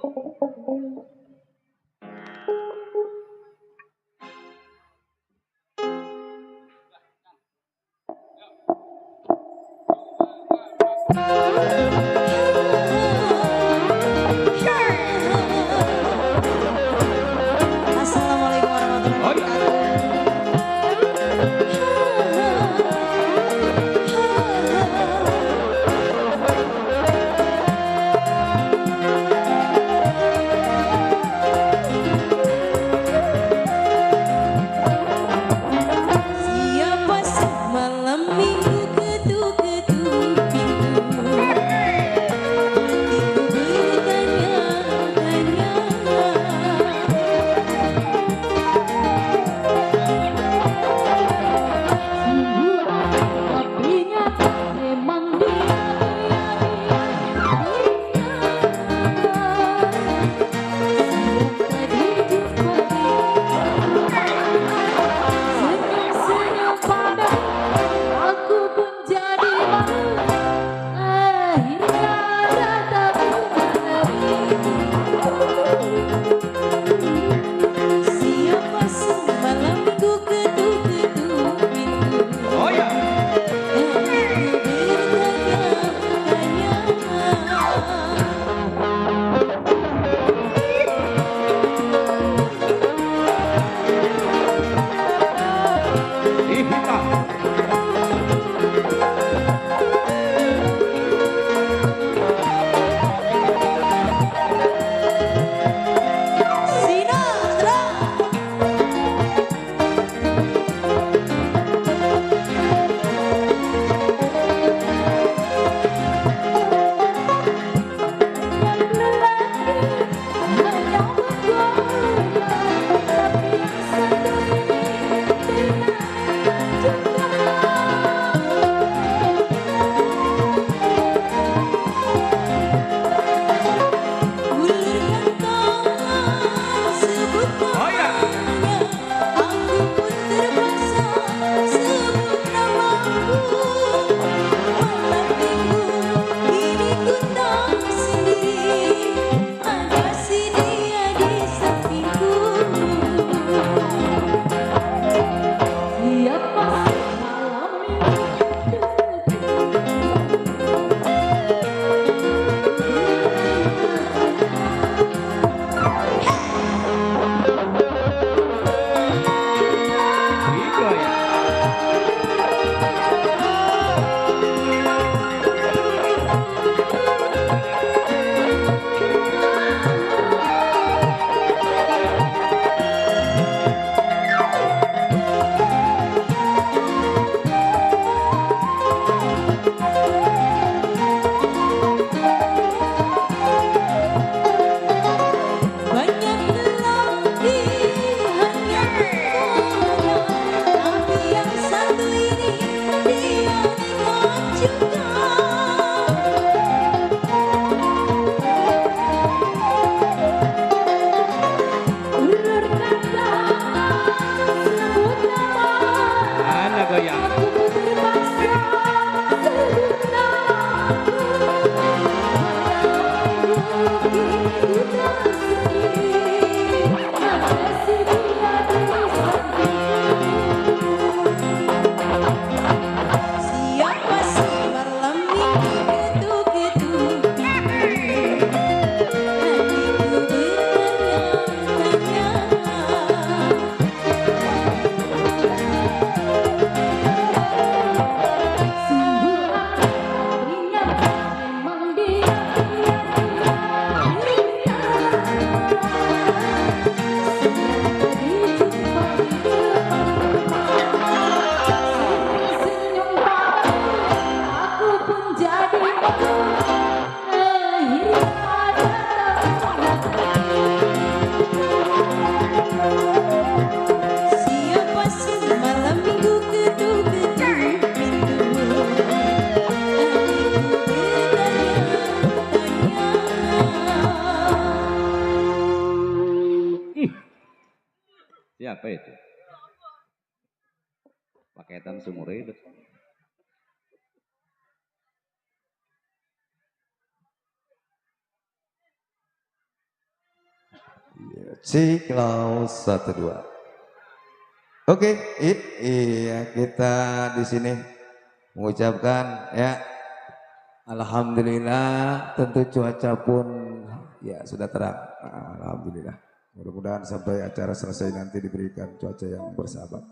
Assalamualaikum warahmatullahi wabarakatuh. Siapa semalam minggu ketuk-ketuk pintu, hatiku bertanya-tanya. Apinya memang dia tadi jumpa senyum-senyum pada aku pun jadi malu. Akhirnya datang harimu. Siapa semalam minggu ketuk-ketuk pintu, Oh ya. Ihita. Oh ya. Aku pun terpaksa sebut namaku. Malam minggu ini ku tak sendiri, ada si dia di sampingku. Siapa semalam minggu Itu ya. banyak lelaki hanya menggoda, tapi yang satu ini dia nekat juga. Ulurkan tangan sebut nama, Mana goyang? aku pun terpaksa sebut namaku. Kini ku tak sendiri, ada si dia di sampingku. Siapa semalam minggu ketuk-ketuk pintu, hatiku bertanya-tanya. Sungguh akhirnya memang dia tadi jumpa di depan, senyum padaku, aku pun jadi malu. Akhirnya datang siapa semalam minggu ketuk-ketuk pintu, hatiku bertanya-tanya. Siapa itu? Paketan sumur hidup. Ciklau 12. Oke, iya kita di sini mengucapkan ya alhamdulillah, tentu cuaca pun ya sudah terang. Alhamdulillah. Mudah-mudahan sampai acara selesai nanti diberikan cuaca yang bersahabat.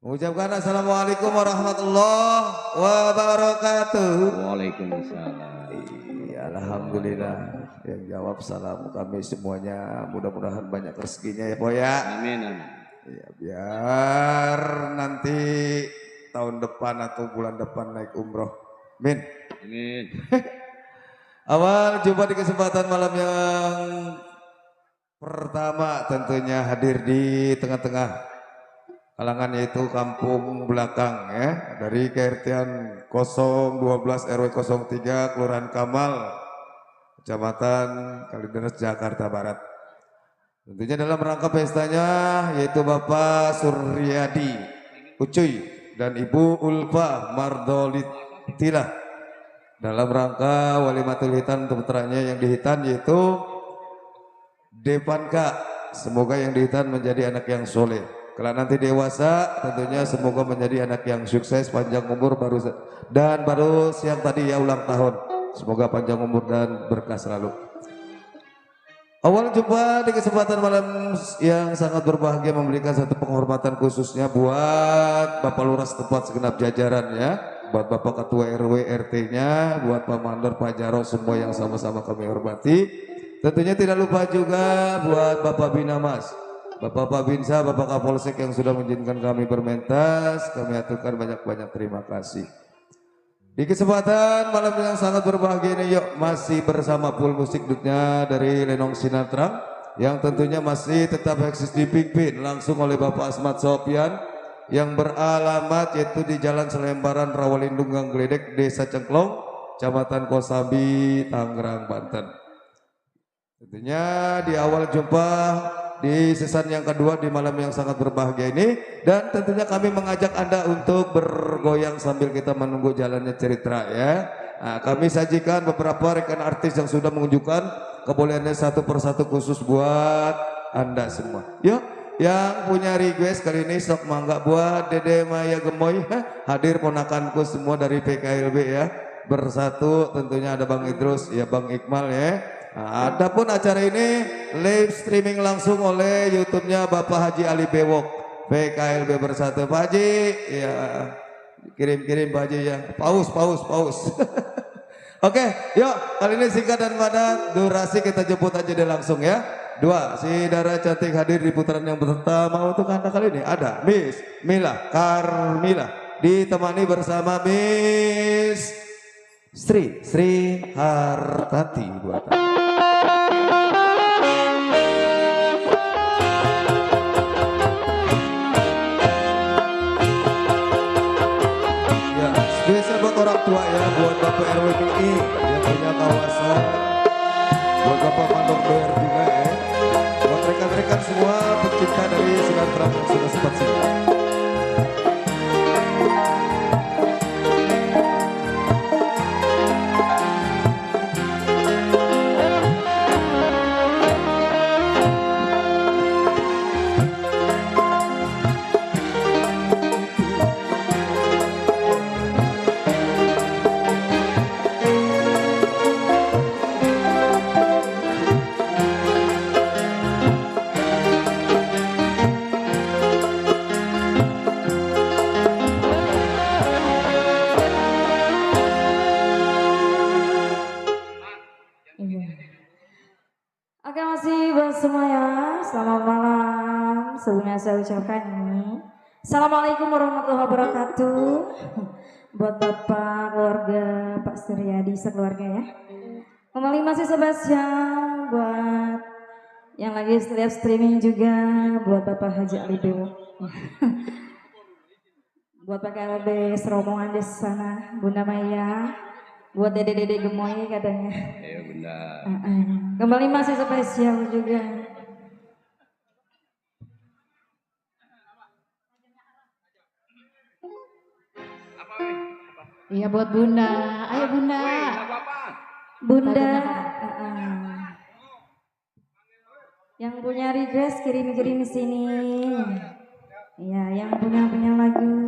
Mengucapkan assalamualaikum warahmatullahi wabarakatuh. Waalaikumsalam. Iya, alhamdulillah. Yang jawab salam kami semuanya. Mudah-mudahan banyak rezekinya ya, Boy ya. Amin, amin. Ya, biar nanti tahun depan atau bulan depan naik umroh. Min. Amin. Awal jumpa di kesempatan malam yang pertama tentunya hadir di tengah-tengah kalangan yaitu kampung belakang ya dari KRT-an 012 RW 03 Kelurahan Kamal Kecamatan Kalideres Jakarta Barat. Tentunya dalam rangka pestanya yaitu Bapak Suryadi Ucuy dan Ibu Ulfa Mardolitilah dalam rangka walimatul hitan untuk putranya yang dihitan yaitu Depanka. Semoga yang dihitan menjadi anak yang soleh. Kalau nanti dewasa tentunya semoga menjadi anak yang sukses, panjang umur baru siang tadi ya ulang tahun. Semoga panjang umur dan berkah selalu. Awal jumpa di kesempatan malam yang sangat berbahagia memberikan satu penghormatan khususnya buat Bapak Lurah setempat segenap jajaran ya, buat Bapak Ketua RW RT-nya, buat Pak Mandor, Pak Jaro, semua yang sama-sama kami hormati. Tentunya tidak lupa juga buat Bapak Binamas, Bapak Babinsa, Bapak Kapolsek yang sudah mengizinkan kami bermentas. Kami aturkan banyak-banyak terima kasih. Di kesempatan malam yang sangat berbahagia ini yuk masih bersama pool musik dutnya dari Lenong Sinatra yang tentunya masih tetap eksis dipimpin langsung oleh Bapak Asmat Sopian yang beralamat yaitu di Jalan Selembaran Rawalindung Gang Gledek, Desa Cengklong, Kecamatan Kosambi, Tangerang, Banten. Tentunya di awal jumpa di season yang kedua di malam yang sangat berbahagia ini dan tentunya kami mengajak Anda untuk bergoyang sambil kita menunggu jalannya cerita ya. Nah, kami sajikan beberapa rekan artis yang sudah menunjukkan kebolehannya satu persatu khusus buat Anda semua. Yuk, yang punya request kali ini sok mangga buat Dede Maya Gemoy hadir ponakanku semua dari PKLB ya. Bersatu tentunya ada Bang Idrus ya, Bang Iqmal ya. Nah, adapun acara ini live streaming langsung oleh YouTube-nya Bapak Haji Ali Bewok PKLB Bersatu. Pak Haji ya kirim-kirim Pak Haji ya. Paus. Oke, yuk kali ini singkat dan padat, durasi kita jemput aja deh langsung ya. 2, si Dara cantik hadir di putaran yang pertama untuk Anda kali ini ada Miss Mila Karmila ditemani bersama Miss Sri Hartati buatan. Ya, spesial buat orang tua ya, buat Bapak RWPI yang punya kawasan, buat Bapak Mandor Doer juga ya, buat rekan-rekan semua pecinta dari Sinatra yang sudah sempat sini. Oke, masih buat semuanya. Selamat malam. Sebelumnya saya ucapkan ini Assalamualaikum warahmatullahi wabarakatuh. Buat Bapak, keluarga, Pak Suryadi, sekeluarga ya. Kembali masih spesial buat yang lagi live streaming juga, buat Bapak Haji Ali Bewok. Buat Pak KLB serombongan di sana, Bunda Maya, buat Dede Gemoy katanya. Ayo Bunda. Kembali masih spesial juga. Iya buat Bunda. Ayo Bunda. Bunda. Yang punya request kirim-kirim sini. Ya, yang punya lagu.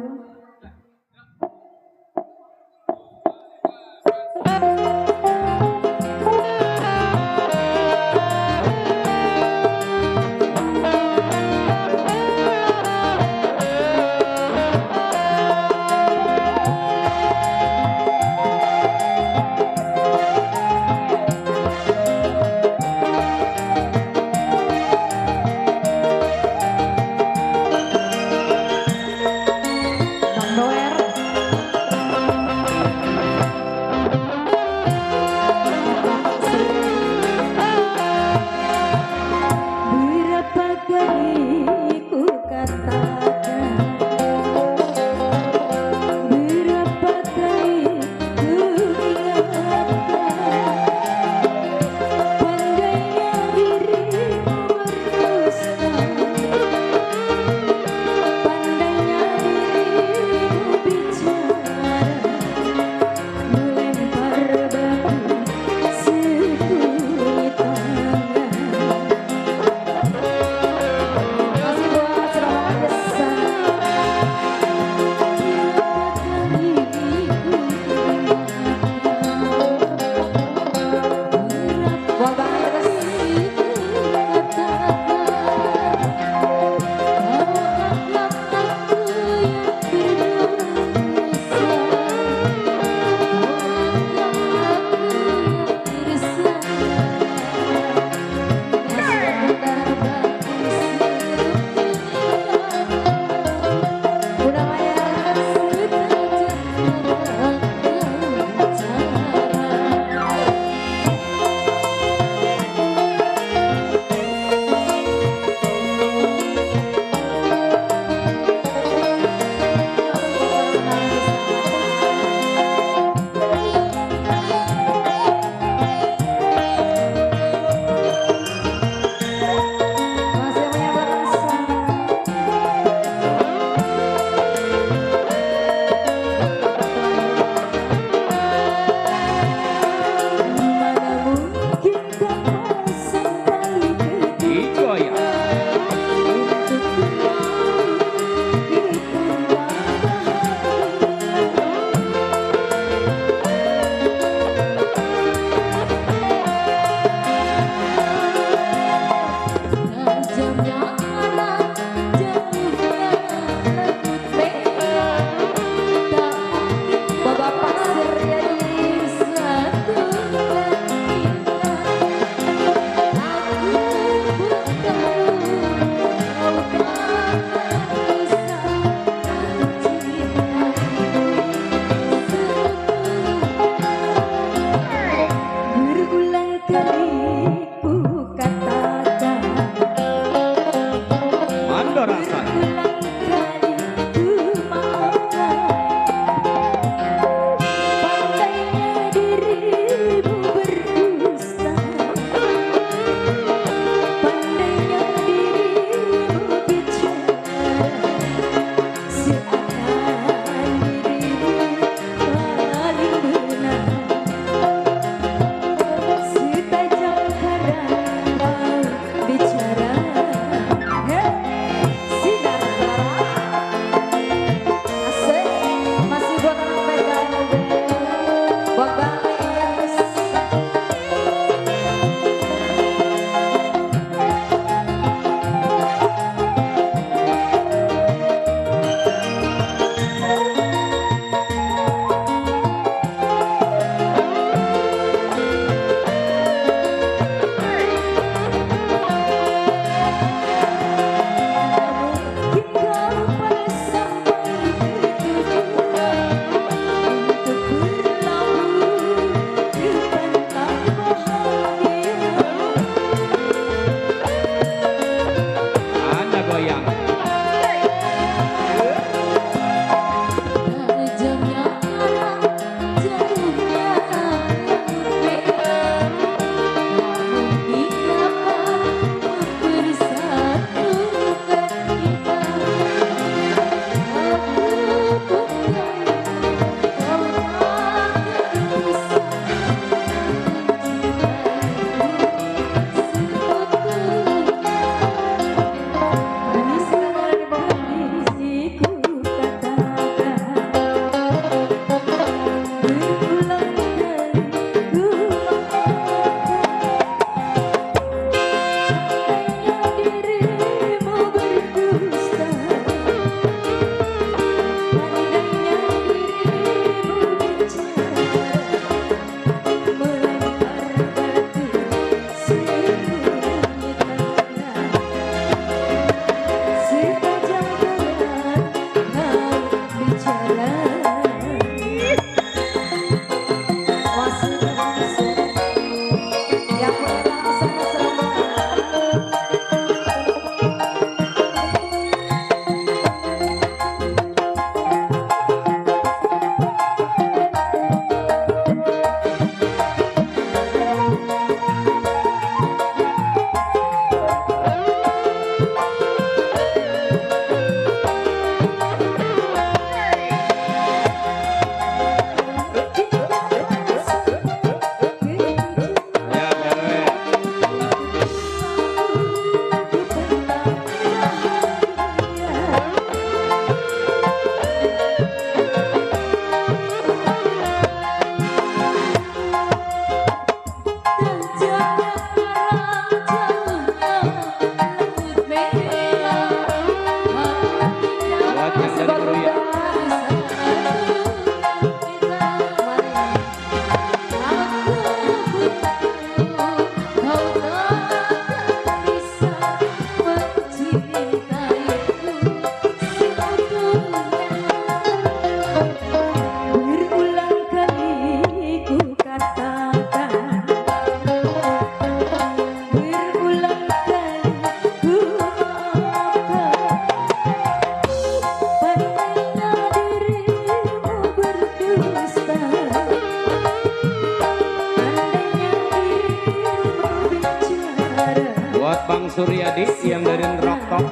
Bang Suryadi yang dari Rokok.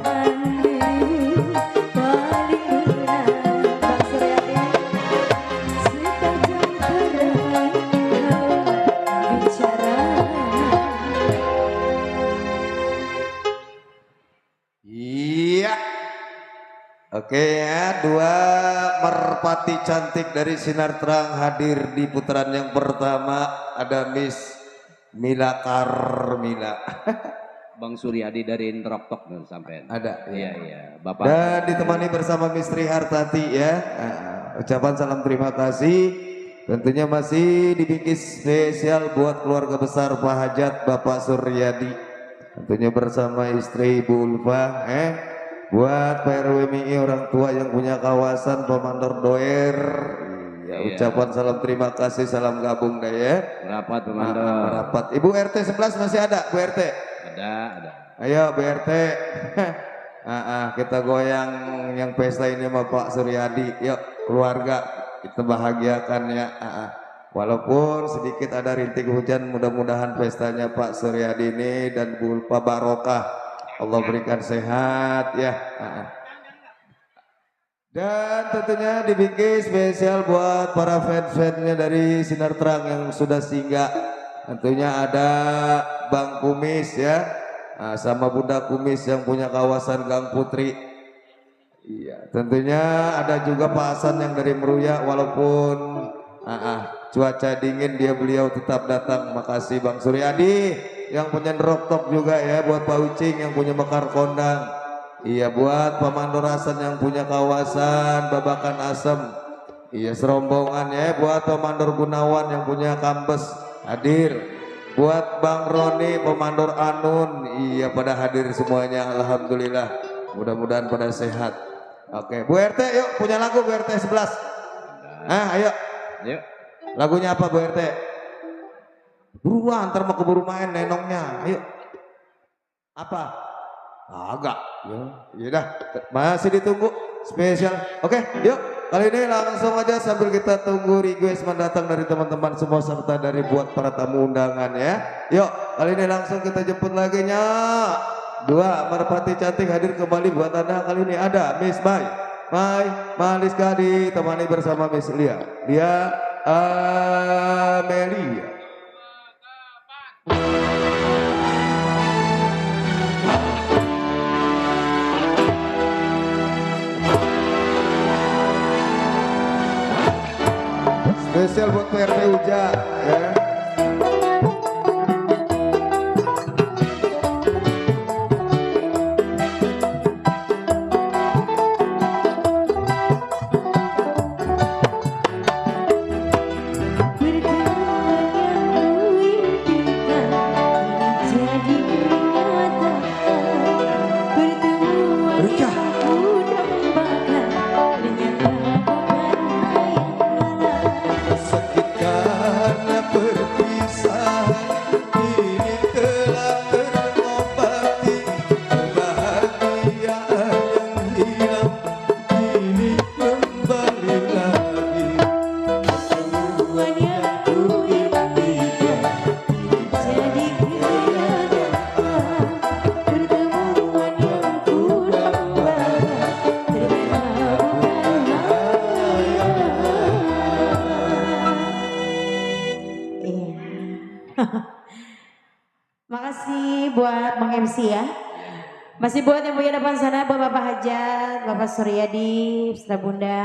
Iya. Oke ya, dua merpati cantik dari Sinar Terang hadir di putaran yang pertama. Ada Miss Mila Karmila. Bang Suryadi dari Rokok sampai. Ada. Iya, iya. Bapak. Dan ditemani bersama Mistri Hartati ya. Ucapan salam terima kasih. Tentunya masih dibingkis spesial buat keluarga besar Pak Hajat Bapak Suryadi. Tentunya bersama istri Ibu Ulfa. Buat Pak RW MI orang tua yang punya kawasan Pemandor Doer. Ya, Iya. ucapan salam terima kasih, salam gabung deh ya. Rapat Pemandor. Rapat. Ibu RT 11 masih ada, Bu RT? Ada. Ayo Bu RT. Kita goyang yang pesta ini sama Pak Suryadi. Yuk keluarga kita bahagiakan ya. Walaupun sedikit ada rintik hujan, mudah-mudahan pestanya Pak Suryadi ini dan Bu Ulfa barokah. Allah berikan sehat ya. Dan tentunya dibikin spesial buat para fans-fansnya dari Sinar Terang yang sudah singgah. Tentunya ada Bang Kumis ya, sama Bunda Kumis yang punya kawasan Gang Putri. Iya, tentunya ada juga Pak Hasan yang dari Meruya, walaupun cuaca dingin beliau tetap datang. Makasih Bang Suryadi yang punya Rokok juga ya, buat Pak Ucing yang punya Mekar Kondang. Iya, buat Pak Mandor Hasan yang punya kawasan Babakan Asem. Iya, serombongan ya, buat Pak Mandor Gunawan yang punya Kambes hadir. Buat Bang Roni Pemandor Anun, iya pada hadir semuanya, alhamdulillah. Mudah-mudahan pada sehat. Oke, Bu RT yuk punya lagu Bu RT 11. Ayo. Yuk. Lagunya apa Bu RT? Buruan, ntar mau keburu main nenongnya. Ayo. Apa? Agak. Ya dah, masih ditunggu spesial. Oke, yuk. Kali ini langsung aja sambil kita tunggu request mendatang dari teman-teman semua serta dari buat para tamu undangan ya. Yuk, kali ini langsung kita jemput lagi nya. Dua merpati cantik hadir kembali buat Anda. Kali ini ada Miss Mai Maliska ditemani bersama Miss Lia Amelia. Spesial buat PRT Uja ya. Makasih buat Bang MC ya. Masih buat yang punya depan sana, Bapak Hajat, Bapak Suryadi, Beserta Bunda.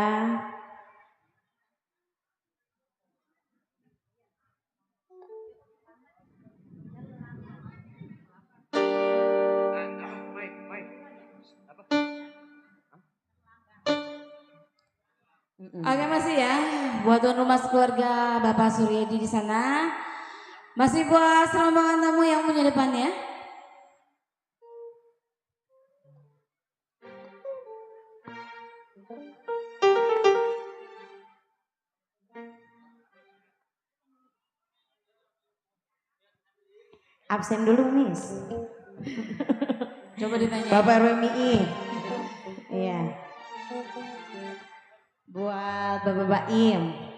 Oke masih ya, buat tuan rumah keluarga Bapak Suryadi di sana. Masih buat serombongan tamu yang punya depan ya. Absen dulu Miss. Coba ditanya. Bapak RWMI. Iya. Buat Bapak Baim.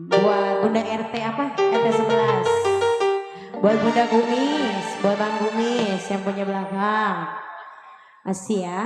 Buat Bunda RT apa? RT 11. Buat Bunda Kumis, buat Bang Kumis yang punya belakang. Masih ya.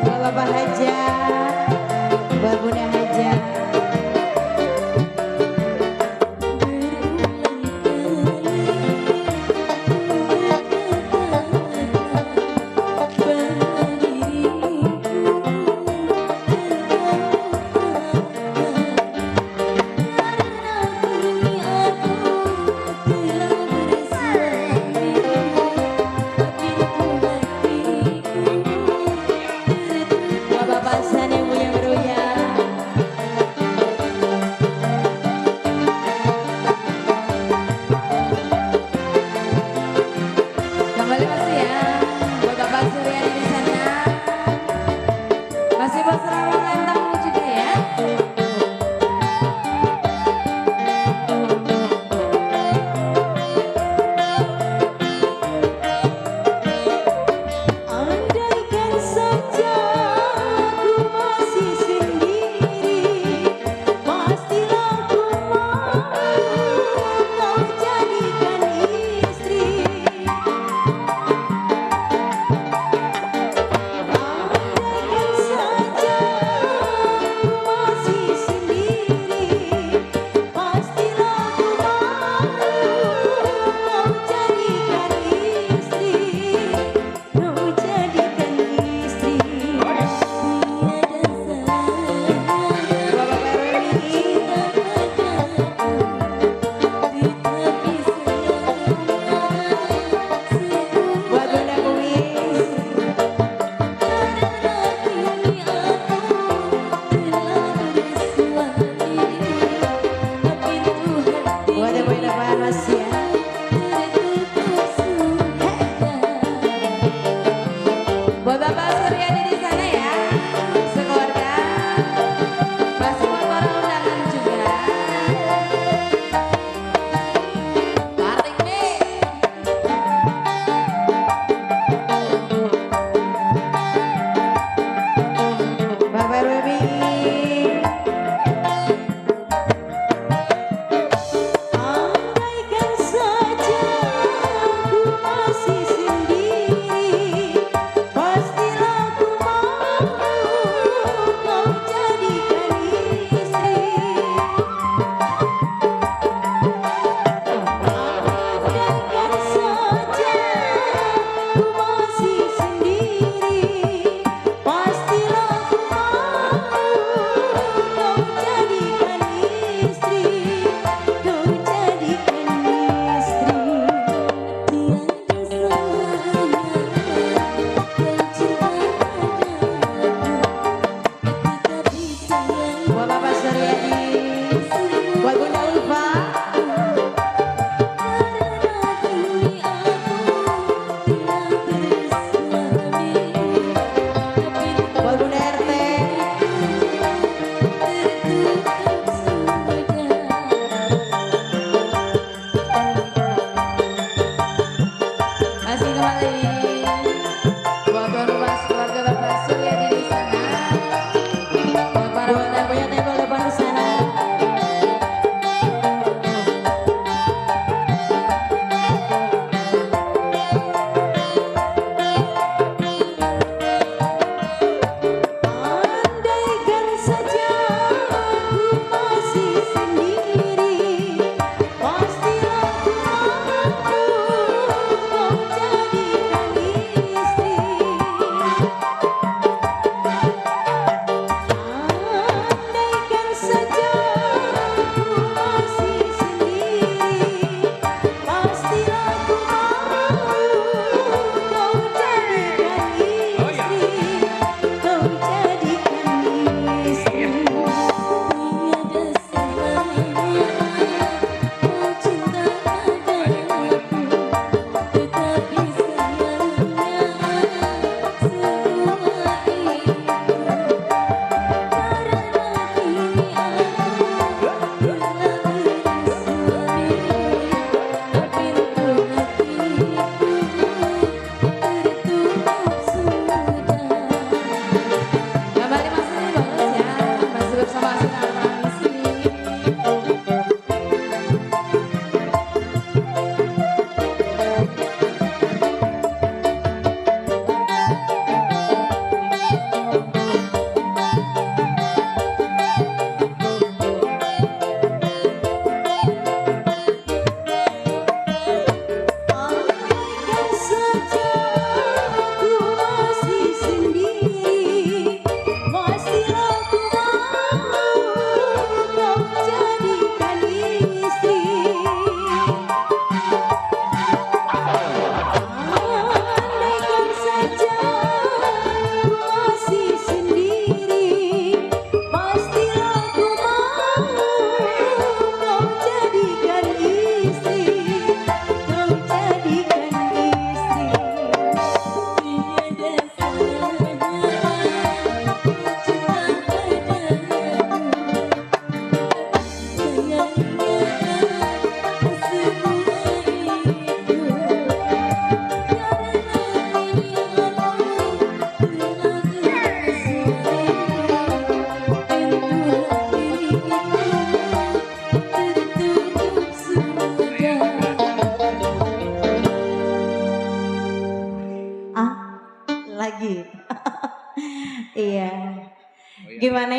Buat Bapak Hajat, buat Bunda Hajat. Buat Bapak San yang punya beruang. Kembali masih ya. Buat Bapak Suryadi di sana. Masih buat Sarawak dan tamu juga ya. Andaikan saja aku masih sendiri, pastilah ku mau kau jadikan istri. Andaikan saja aku masih sendiri, pastilah ku mau kau jadikan istri. Kau jadikan istri. Bapak Erwin. Buat Bunda Kumis. Buat yang punya depan masih ya. Buat Bapak Suryadi di sana ya. Sekeluarga. Masih buat para undangan juga. Tarik nih. Bapak Erwin. Andaikan saja aku masih sendiri, pastilah ku mau kau jadikan istri. Andaikan saja ku masih sendiri, pastilah ku mau kau jadikan istri. Kau jadikan istri. Buat Bapak Suryadi, buat Bunda Ulfa. Buat Bunda RT. Masih kembali. Buat tuan rumah keluarga Bapak Suryadi di sana. Buat para Buat yang undangan. punya tembok depan di sana.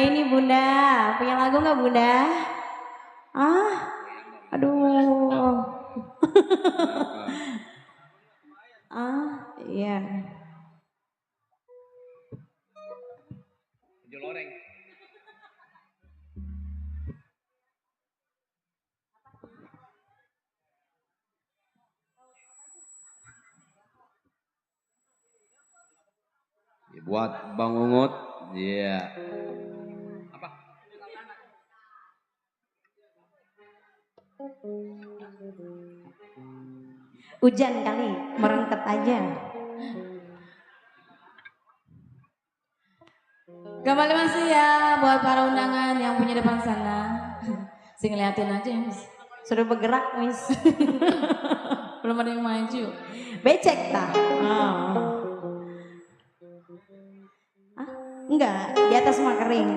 ini Bunda, punya lagu nggak Bunda? Ah, aduh. Ah, iya. Joloreng. Ya, buat Bang Ungut, iya. Apa? Hujan kali, merengket aja. Kembali masih ya buat para undangan yang punya depan sana. Sing ngeliatin aja ya, Miss. Sudah bergerak, Miss. Belum ada yang maju. Becek tak? Oh. Ah, enggak, di atas mah kering.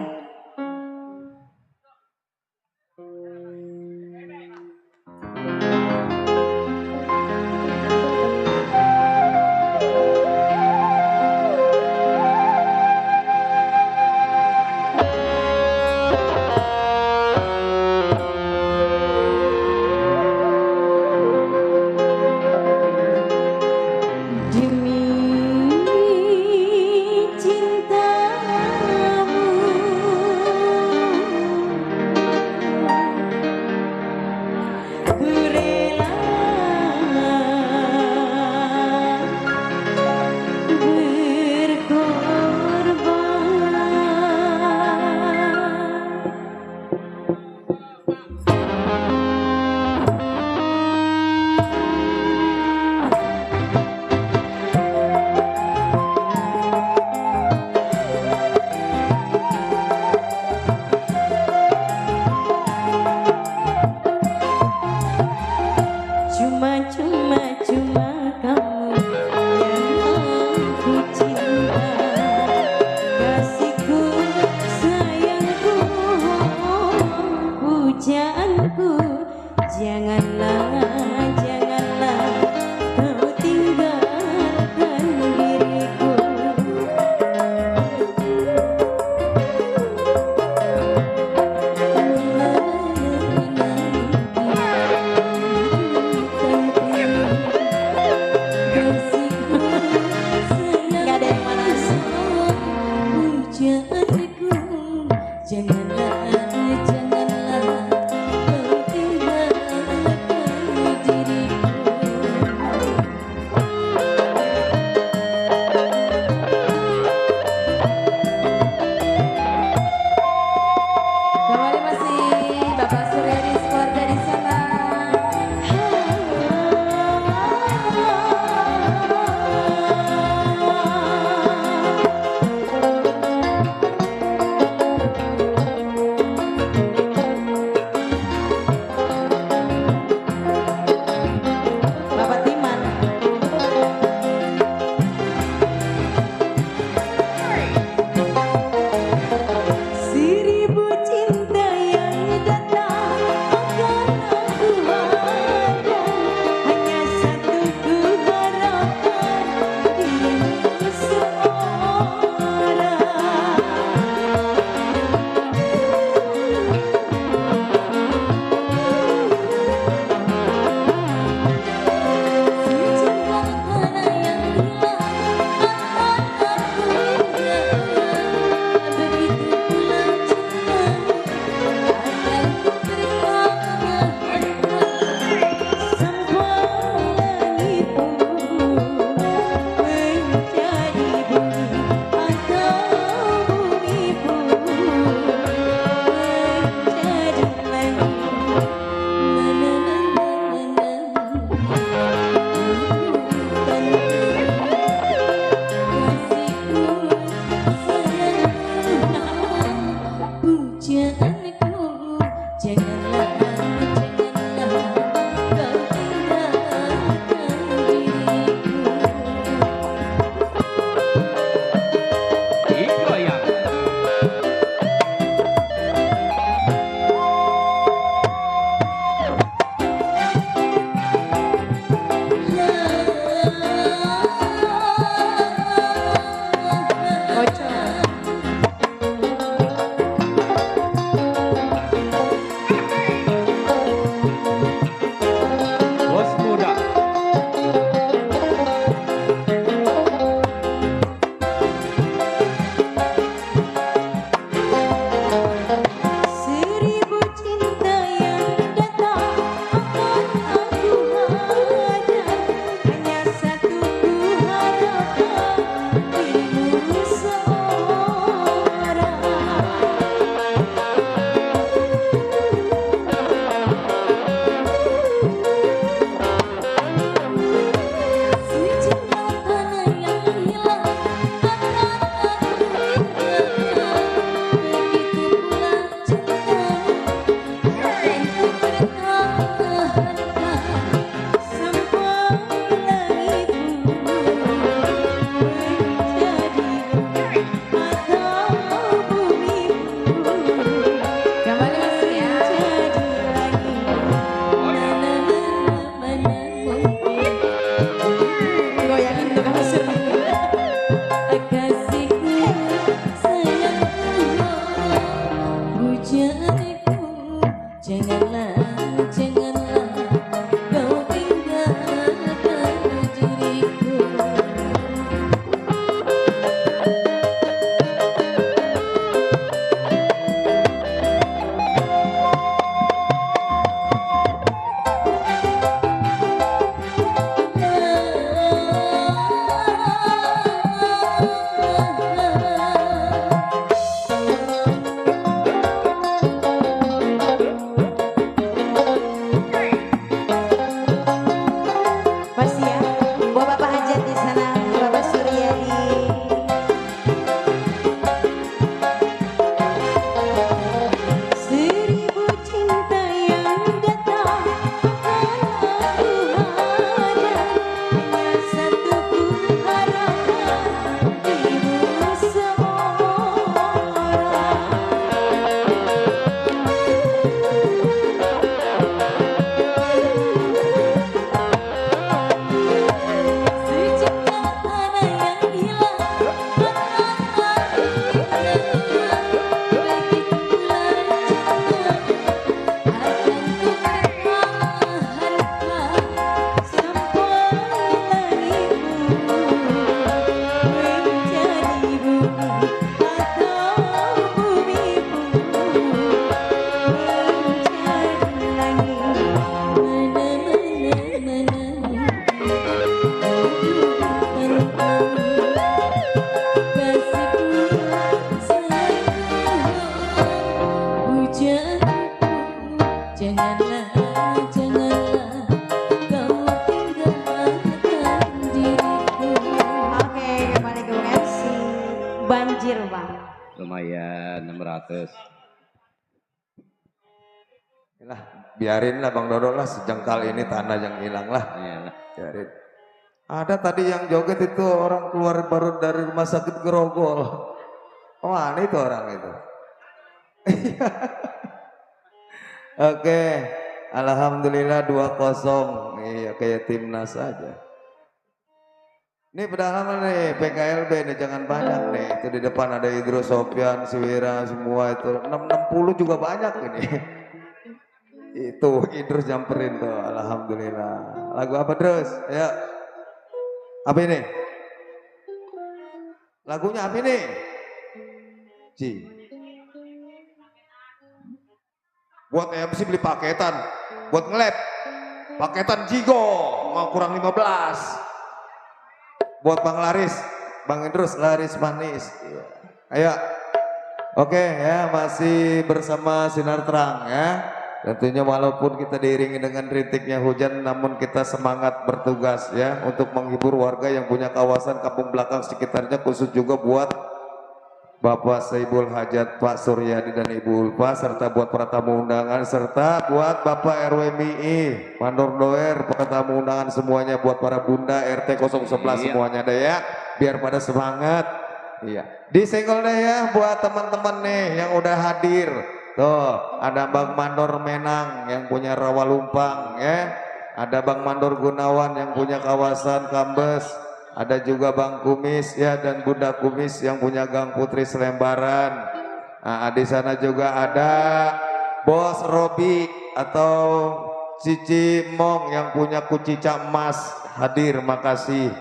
Seribu cinta Janganlah, janganlah kau tinggalkan diriku. Masih ya, buat Bapak Hajat di sana, Bapak Suryadi. Seribu cinta yang datang aku ada, hanya satu ku harapkan ibu Janganlah, janganlah kau tinggalkan diriku. Oke, kembali ke MC. Banjir, Bang. Lumayan 600. Lah, biarin lah Bang Dodo lah, sejengkal ini tanah yang hilang lah. Iyalah. Biarin. Ada tadi yang joget itu orang keluar baru dari rumah sakit Grogol. Oh, aneh itu orang itu. Oke, alhamdulillah 2-0. Iya, kayak timnas aja. Ini pedalaman nih, PKLB nih, jangan banyak nih. Itu di depan ada Idro Sofyan, Siwira, semua itu. 660 juga banyak ini. Itu Idrus nyamperin tuh, alhamdulillah. Lagu apa terus? Ya. Apa ini? Lagunya apa ini? Ci. Buat MC beli paketan, buat ngelap. Paketan Jigo, mau kurang 15. Buat Bang Laris, Bang Idrus Laris manis. Iya. Ayo. Oke ya, masih bersama Sinar Terang ya. Tentunya walaupun kita diiringi dengan rintiknya hujan, namun kita semangat bertugas ya untuk menghibur warga yang punya kawasan kampung belakang sekitarnya, khusus juga buat Bapak Saibul Hajat, Pak Suryadi dan Ibu Ulfa, serta buat para tamu undangan, serta buat Bapak RW MII, Mandor Doer, para tamu undangan semuanya, buat para Bunda RT 011 semuanya deh ya, biar pada semangat. Iya, disenggol deh ya buat teman-teman nih yang udah hadir. Tuh, ada Bang Mandor Menang yang punya Rawalumpang ya. Ada Bang Mandor Gunawan yang punya kawasan Kambes. Ada juga Bang Kumis ya dan Bunda Kumis yang punya Gang Putri Selembaran. Nah, di sana juga ada Bos Robi atau Cici Mong yang punya kucica emas hadir, makasih.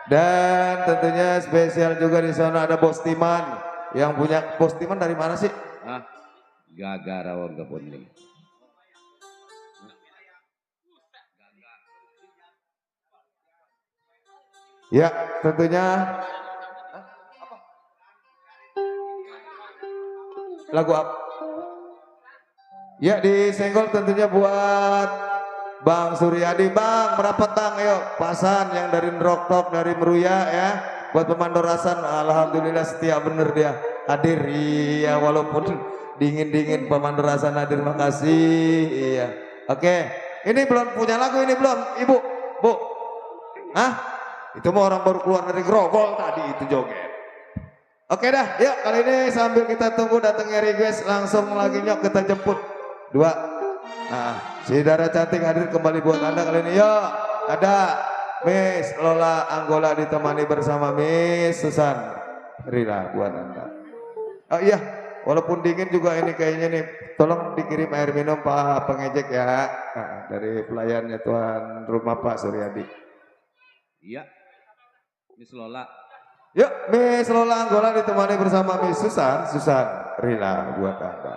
Dan tentunya spesial juga di sana ada Bos Timan yang punya. Bos Timan dari mana sih? Ah, Gagara warga Ponding. Ya, tentunya lagu apa? Ya, disenggol tentunya buat Bang Suryadi. Bang, berapa tang? Ayo, Pasan yang dari Nroktok, dari Meruya ya. Buat Pemandor Hasan, alhamdulillah setia bener dia hadir. Iya, walaupun dingin-dingin Pemandor Hasan hadir, makasih. Iya. Oke, ini belum punya lagu ini belum, Ibu? Bu? Hah? Itu mau orang baru keluar dari Grogol tadi itu joget. Oke dah, yuk kali ini sambil kita tunggu datangnya request, langsung lagi nyok kita jemput. 2. Nah, si Dara cantik hadir kembali buat Anda kali ini. Yuk, ada Miss Lola Anggola ditemani bersama Miss Susan Rila buat Anda. Oh iya, Walaupun dingin juga ini kayaknya nih. Tolong dikirim air minum Pak Pengejek ya. Nah, dari pelayannya Tuan Rumah Pak Suryadi. Iya. Miss Lola. Yuk, Miss Lola Anggola ditemani bersama Miss Susan. Susan, Rila buat Anda.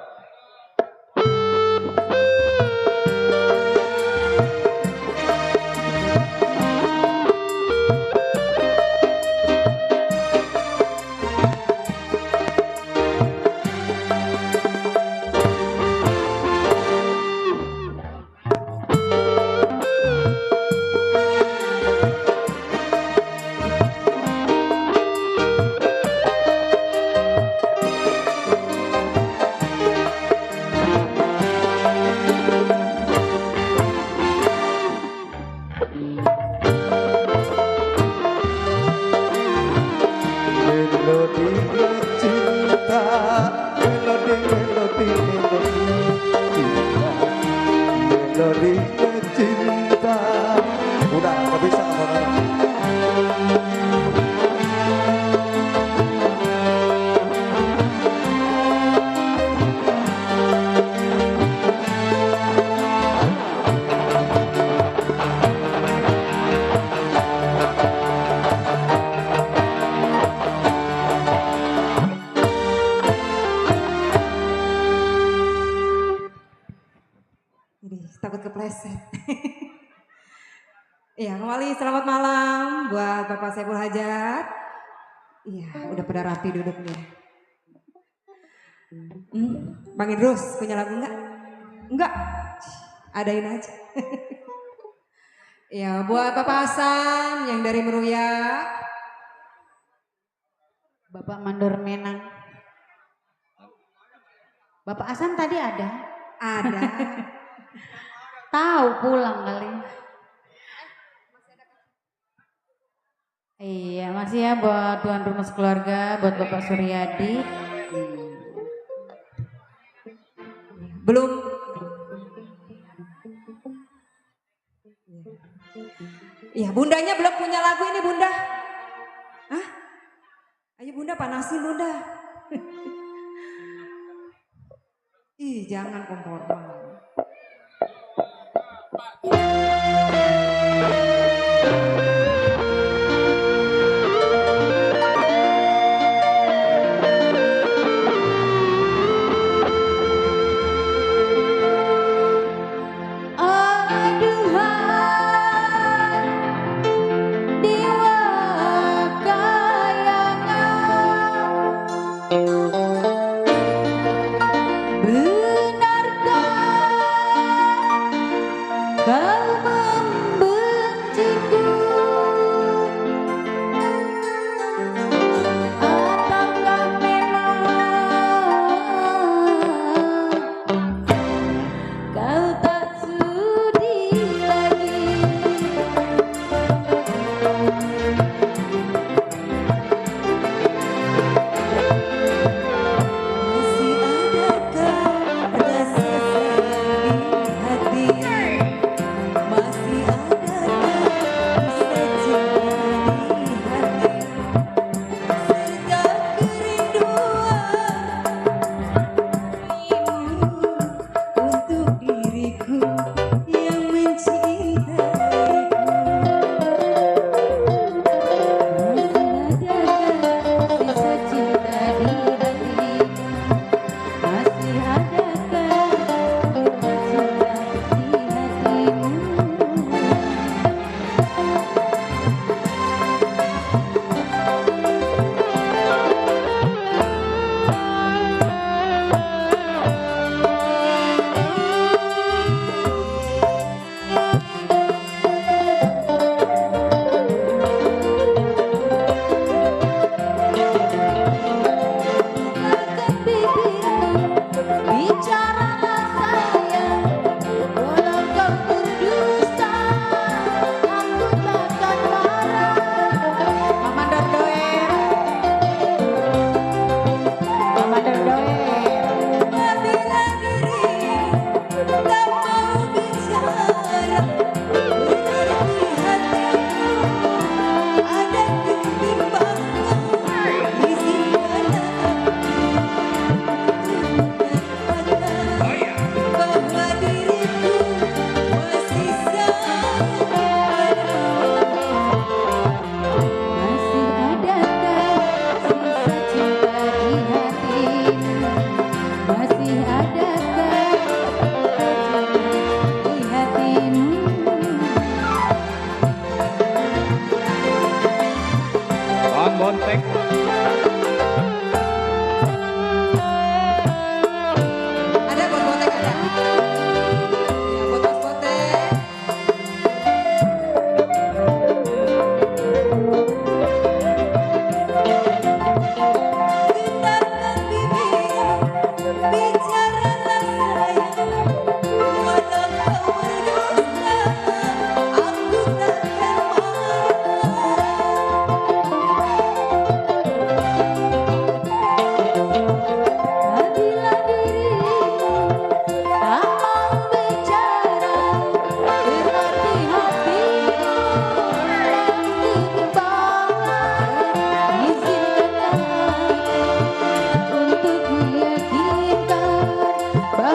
Melodi cinta, melodi cinta, melodi cinta. Udah, nggak bisa ngomong. Jadi takut kepleset. Iya, kembali selamat malam buat Bapak Saiful Hajat. Iya, udah pada rapi duduknya. Bang Idrus punya lagu enggak? Enggak. Adain aja. Iya, buat Bapak Hasan yang dari Meruya. Bapak Mandor Menang. Bapak Asan tadi ada? Ada. Tahu pulang kali. Iya, masih ya buat tuan rumah sekeluarga, buat Bapak Suryadi. Belum. Iya, bundanya belum punya lagu ini, Bunda. Hah? Ayo Bunda panasin Bunda. Ih, jangan kompromi. Aduhai, dewa kayangan, benarkah kau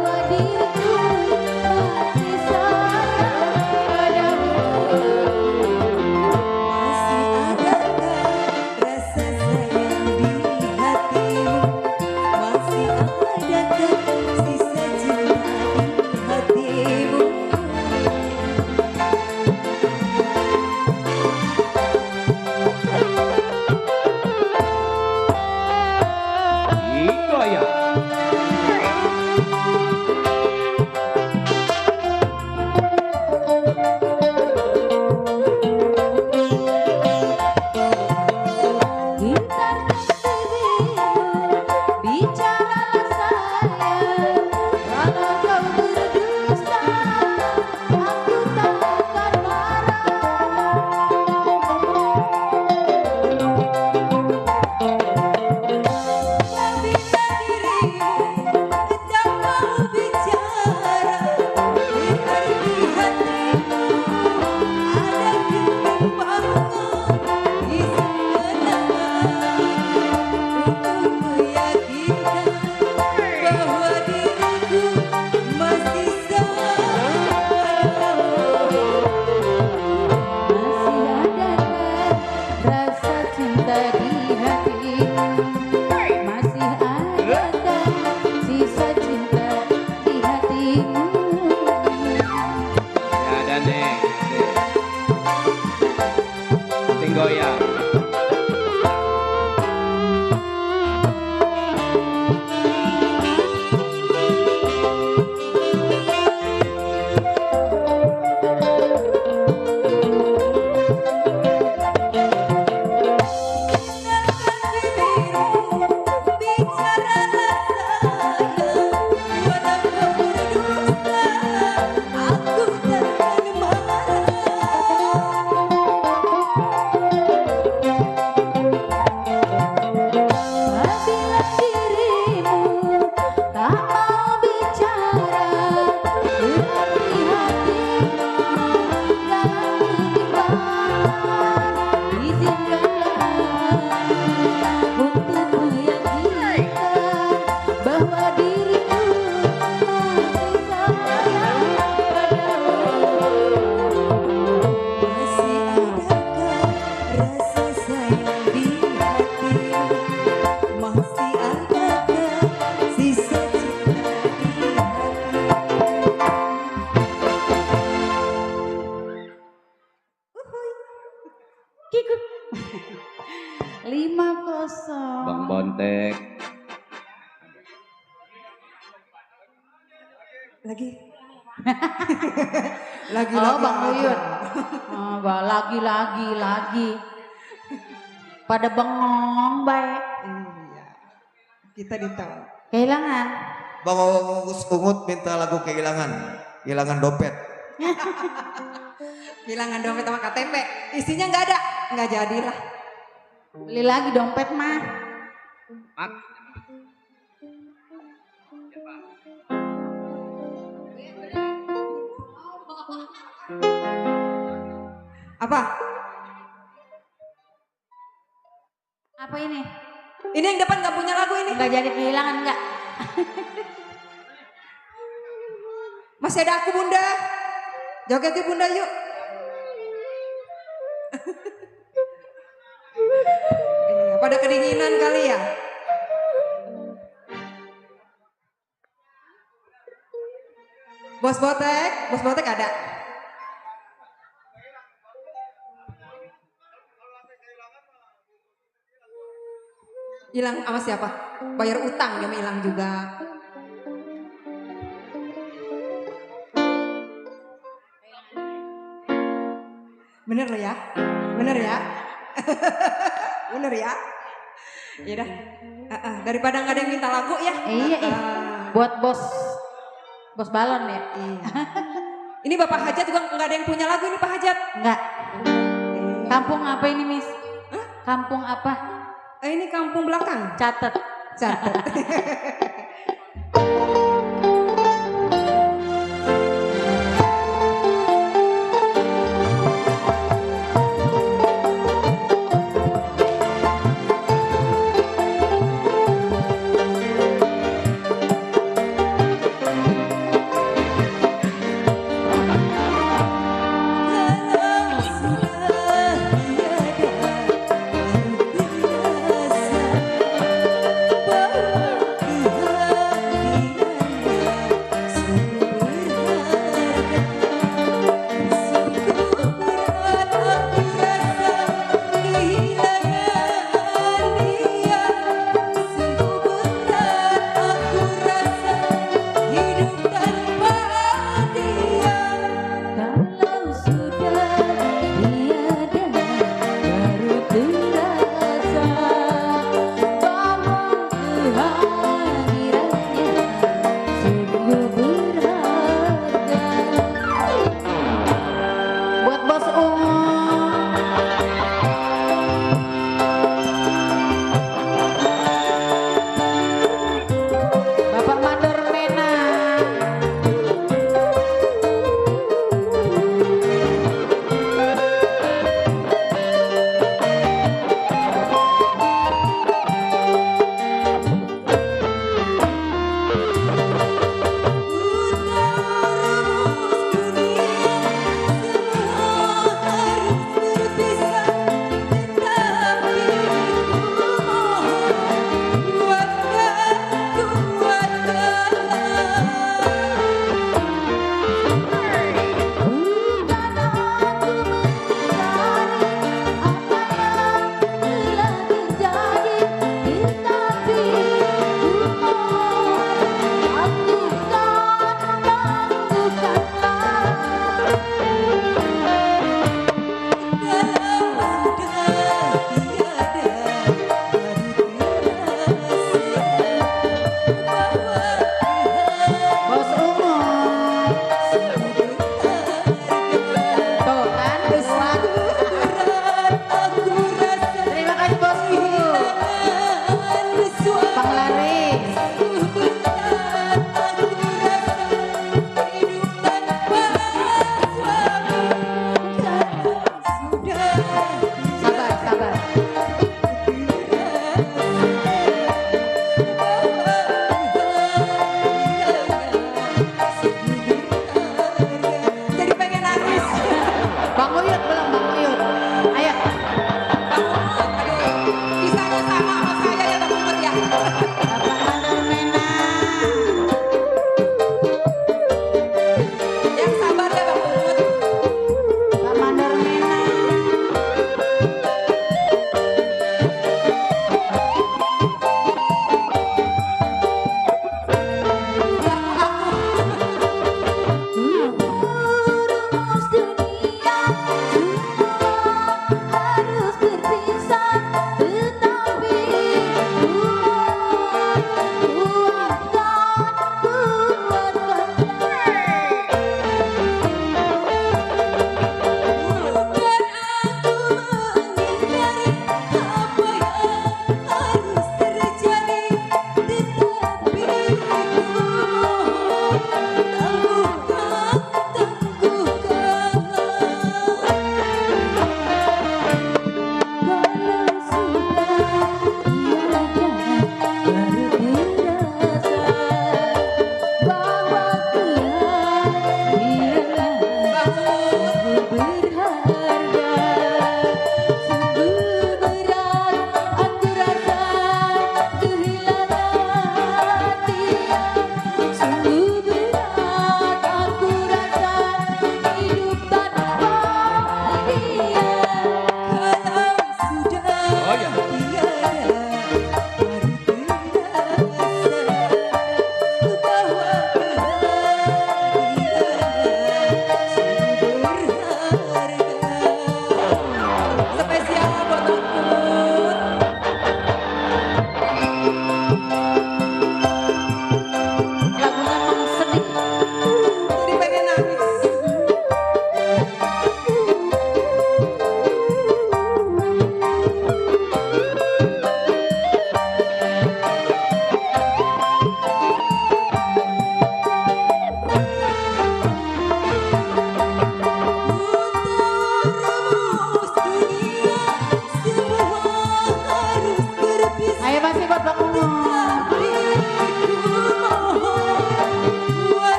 bahwa diriku masih sayang padamu. Masih adakah rasa sayang di hatimu? Masih adakah sisa cinta di hatimu? Itu ya. Hintarkan dirimu, bicaralah sayang. Kalau kau berdusta, aku tak akan marah. Bila dirimu tak mau bicara, biar di hatimu ada kebimbangan. Isi kenangan untuk meyakinkan bahwa diriku masih sayang padamu. Masih adakah rasa cinta di hatimu? Masih adakah sisa cinta di hatimu? Ya ada nih. Ting goyang. Bicaralah sayang, walau kau berdusta, aku takkan marah. Apabila dirimu tak mau bicara, berarti hatimu dalam kebimbangan. Izinkanlah untuk meyakinkan bahwa diriku masih sayang padamu. Masih adakah rasa sayang di hatimu? Masih adakah sisa cinta di hatimu? Kikuk 5-0. Bang Bontek. Lagi. Lagi. Oh, Bang Uyun. Oh, lagi. Pada bengong baik. Iya. Kita ditahu. Kehilangan. Bang Ungut minta lagu kehilangan dompet. Kehilangan dompet sama KTP. Isinya nggak ada. Nggak jadilah. Beli lagi dompet mah. Mak. Apa? Apa ini? Ini yang depan nggak punya lagu ini. Enggak jadi kehilangan enggak? Masih ada aku bunda. Joget yuk bunda yuk. Iya, pada kedinginan kali ya. Bos Botek ada. Hilang sama siapa? Bayar utang dia hilang juga. Bener lo ya? Bener ya? Bener ya? Yaudah. Daripada nggak ada yang minta lagu ya. Iya, buat bos balon ya. Iya. Ini Bapak Hajat juga nggak ada yang punya lagu ini Pak Hajat. Enggak. Kampung apa ini, Miss? Kampung apa? Ini kampung belakang. Catet. Catat.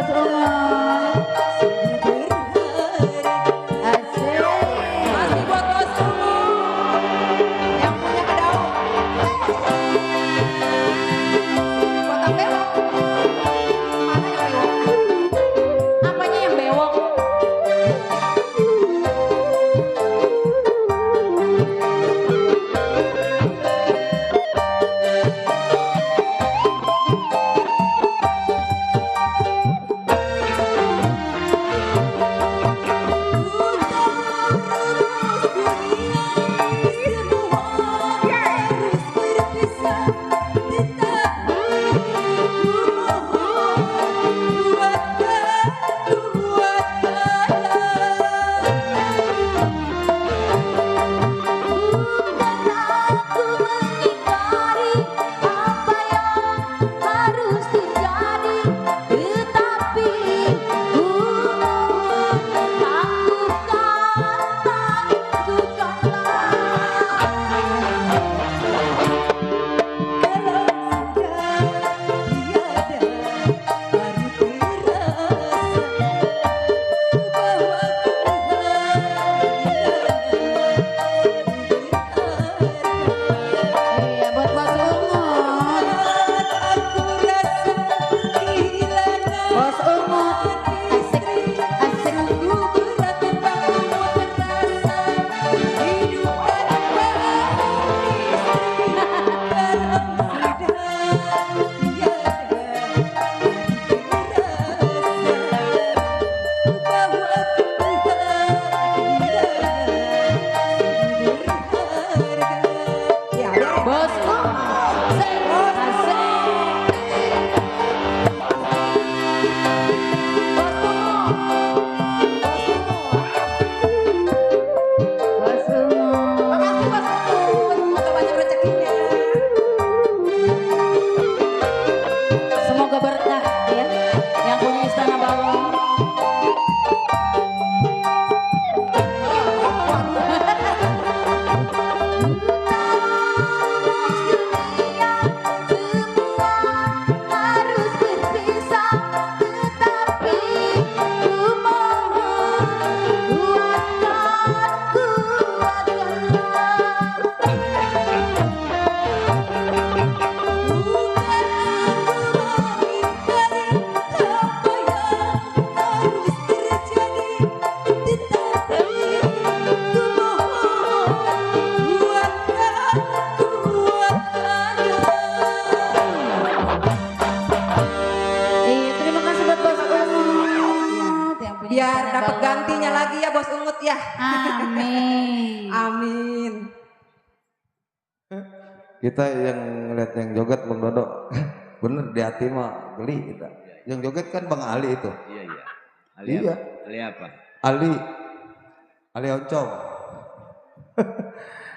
Bos Ungut. Asik. Masih buat Bos Ungut yang punya kedau. Buat apa bewok? Mana yang bewok? Apanya yang bewok? Iya, buat Bos Ungut. Bos Ungut. Asik, asik. Ya, biarin. Bos Ungut. Asik, Bos Ungut. Makasih Bos Ungut, semoga banyak rezekinya. Semoga berkah ya. Yang punya istana balon. Iya, terima kasih buat Bos Ungut yang punya Biar istana dapat balon. gantinya lagi ya Bos Ungut ya. Amin. Amin. Kita yang ngeliat yang joget Bang Dodo, bener di hati mah geli kita. Yang joget kan Bang Ali itu. Iya iya. Ali Iya. apa? Ali apa? Ali Oncom.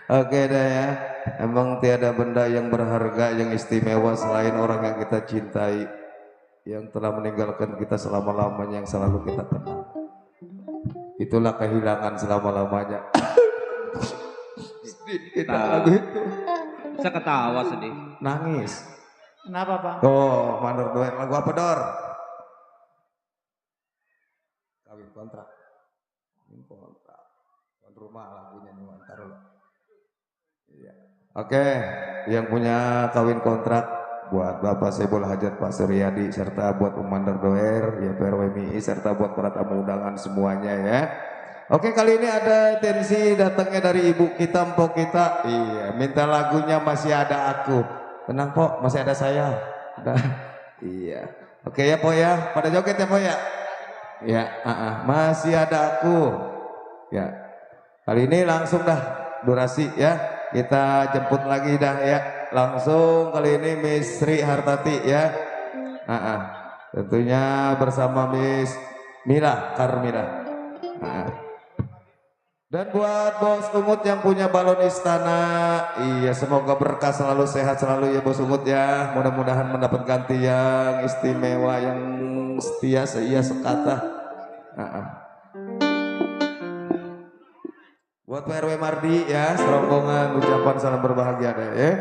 Oke dah ya. Emang tiada benda yang berharga yang istimewa selain orang yang kita cintai, yang telah meninggalkan kita selama-lamanya, yang selalu kita kenal. Itulah kehilangan selama-lamanya. Kita lagu itu Bisa ketawa sedih. nangis. Kenapa, Bang? Oh, Mandor Doer, lagu apa Dor? Kawin kontrak. Kawin kontrak. Tuan rumah lagunya nih antar lo. Iya. Oke, yang punya kawin kontrak buat Bapak Sebul Hajat Pak Suryadi serta buat Mandor Doer, ya PRWMI serta buat para tamu undangan semuanya ya. Oke, kali ini ada atensi datangnya dari ibu kita, mpok kita. Iya, minta lagunya Masih Ada Aku. Tenang Pok, masih ada saya. Udah. Iya. Oke ya Pok ya, pada joget ya Pok ya. Ya, masih ada aku. Ya. Kali ini langsung dah durasi ya. Kita jemput lagi dah ya. Langsung kali ini Miss Sri Hartati ya. Tentunya bersama Miss Mila Karmila. Dan buat Bos Ungut yang punya balon istana, iya semoga berkah selalu, sehat selalu ya Bos Ungut ya. Mudah-mudahan mendapat ganti yang istimewa, yang setia seia sekata. Buat PRW Mardi ya, serombongan ucapan salam berbahagia deh ya.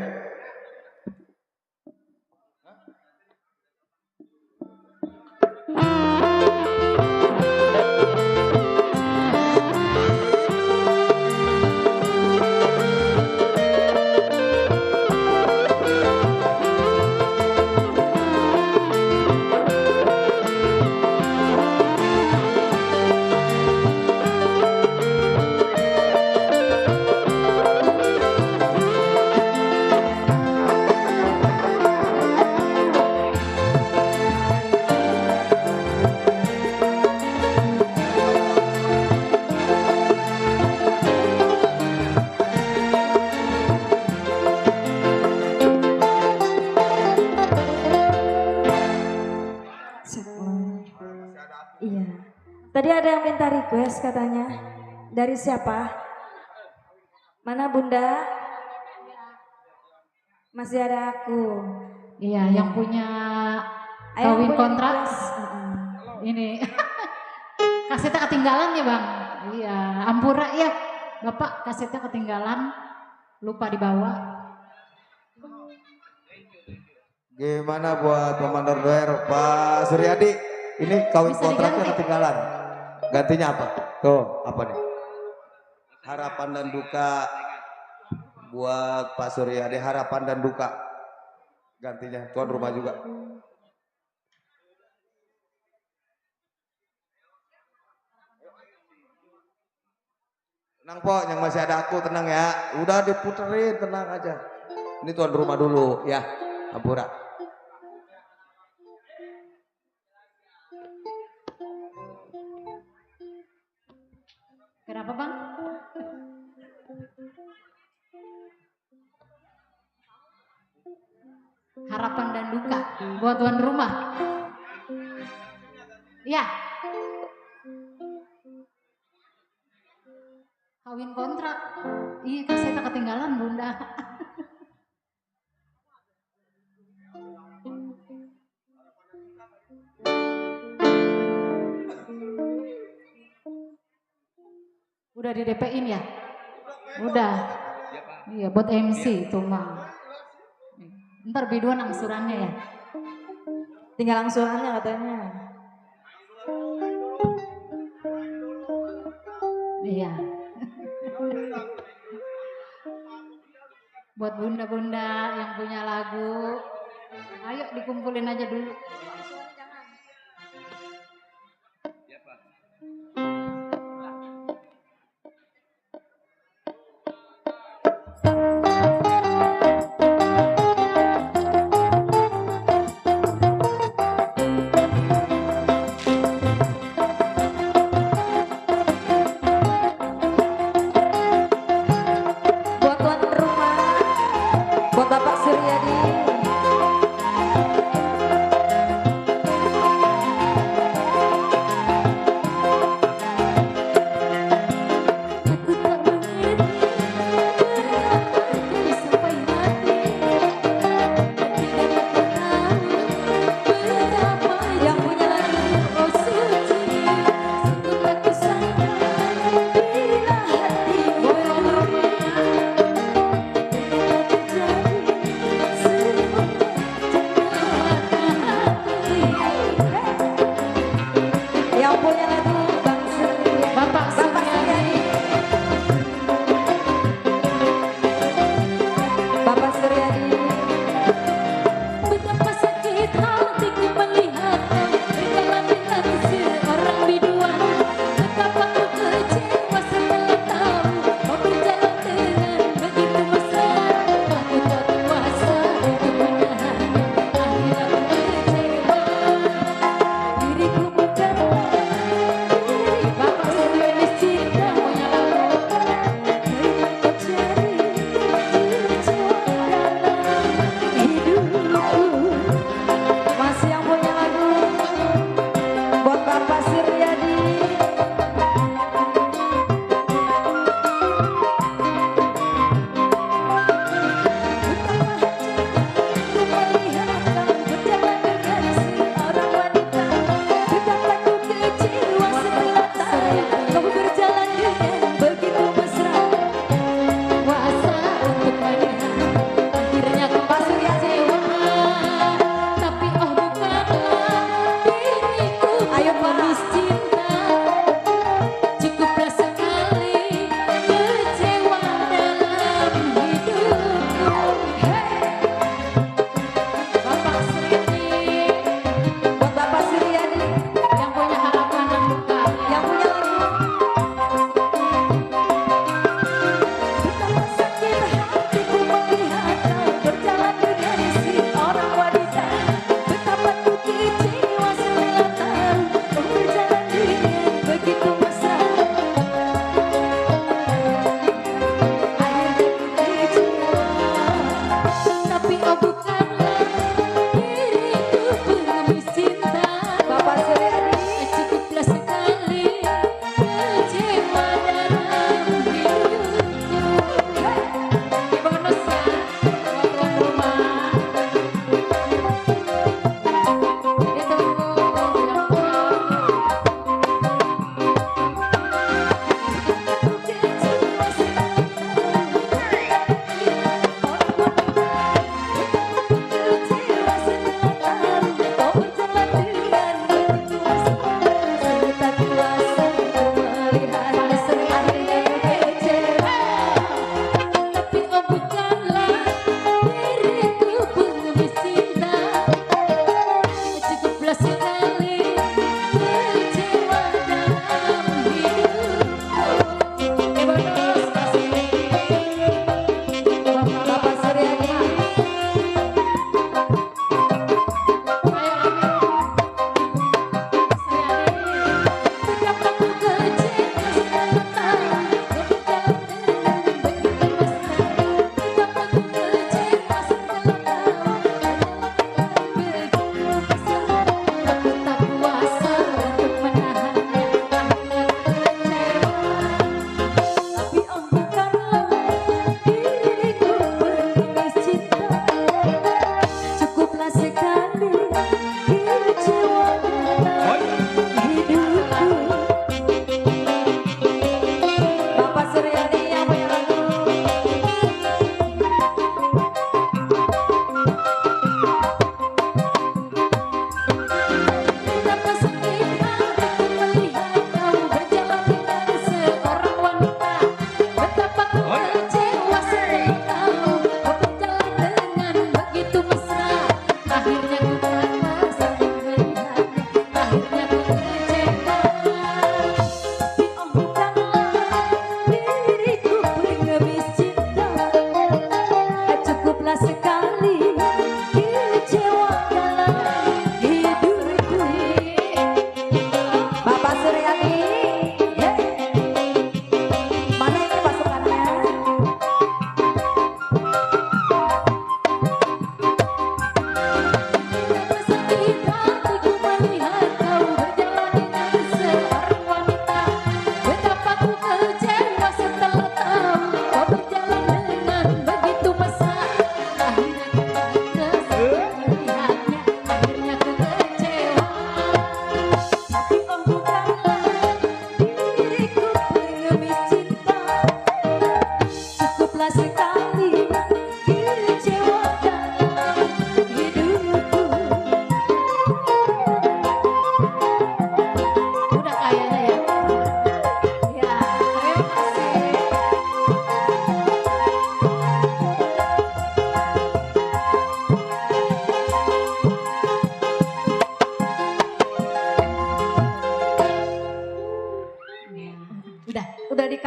Iya. Tadi ada yang minta request katanya. Dari siapa? Mana Bunda? Masih ada aku. Iya, yang punya Ayo kawin punya kontrak request. ini kasetnya ketinggalan ya bang. Iya, Ampura ya bapak, kasetnya ketinggalan, lupa dibawa. Gimana buat Komandor Doer Pak Suryadi? Ini kawin Bisa kontraknya diganti. ketinggalan. Gantinya apa? Tuh, apa nih? Harapan dan duka buat Pak Suryadi, harapan dan duka. Gantinya tuan rumah juga. Tenang po, yang masih ada aku tenang ya. Udah diputerin, tenang aja. Ini tuan rumah dulu ya, Ampura. Kenapa bang? Harapan dan duka buat tuan rumah. Iya. Kawin kontrak. Iya, kasetnya ketinggalan bunda. Udah di DP-in ya? Udah. Iya, buat MC itu mah. Ntar biduan angsurannya ya. Tinggal angsurannya katanya. Iya. Buat bunda-bunda yang punya lagu, ayo dikumpulin aja dulu. Buat tuan rumah, buat Bapak Suryadi. Aku tak mengerti kenapa kau sampai mati. Tidak tahu betapa Yang punya lagu. oh suci. Sungguh tak kusangka bila hatimu Yang punya lagu Bang Suryadi. Bapak Suryadi. Bapak Suryadi. betapa sakit hatiku melihat berjalan dengan seorang biduan. Betapa ku kecewa setelah tahu kau berjalan dengan begitu mesra. Aku tak kuasa untuk menahan, akhirnya ku kecewa. Diriku berkata, Bapak Suryadi cinta punya lagu. memang kau cari tujuan dalam hidupku. Masih yang punya lagu buat Bapak Suryadi. Ku melihat kau berjalan dengan seorang wanita. Betapa ku kecewa setelah tahu kau berjalan dengan begitu mesra. Kuasa untuk menahan, akhirnya ku kecewa. Tapi oh bukanlah diriku Ayo, Pak. manis cinta.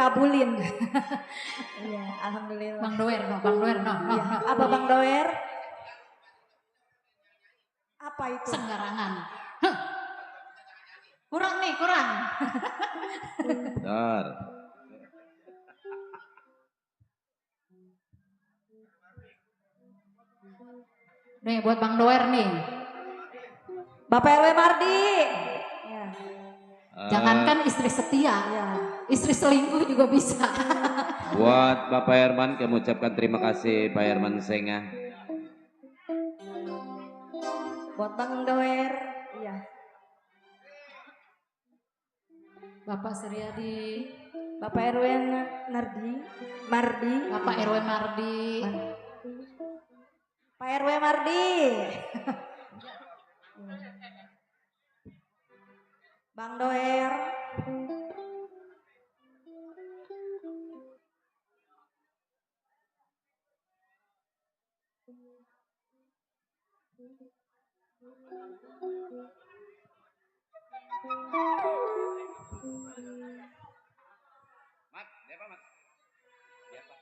dikabulin. Iya, alhamdulillah. Bang Doer, no, Bang Doer, no, no, Iya. no. Apa Bang Doer? Apa itu? Sembarangan. Huh. Kurang nih, kurang. Bentar. Nih buat Bang Doer nih. Bapak RW Mardi. Ya. Jangankan istri setia, Ya. istri selingkuh juga bisa. Buat Bapak Herman, kami ucapkan terima kasih Pak Herman Senga. Buat Bang Doer. Iya. Bapak Suryadi, Bapak RW Mardi. Bapak RW Mardi, Pak RW Mardi. Bang Doer. Mat, siapa Mat? Siapa?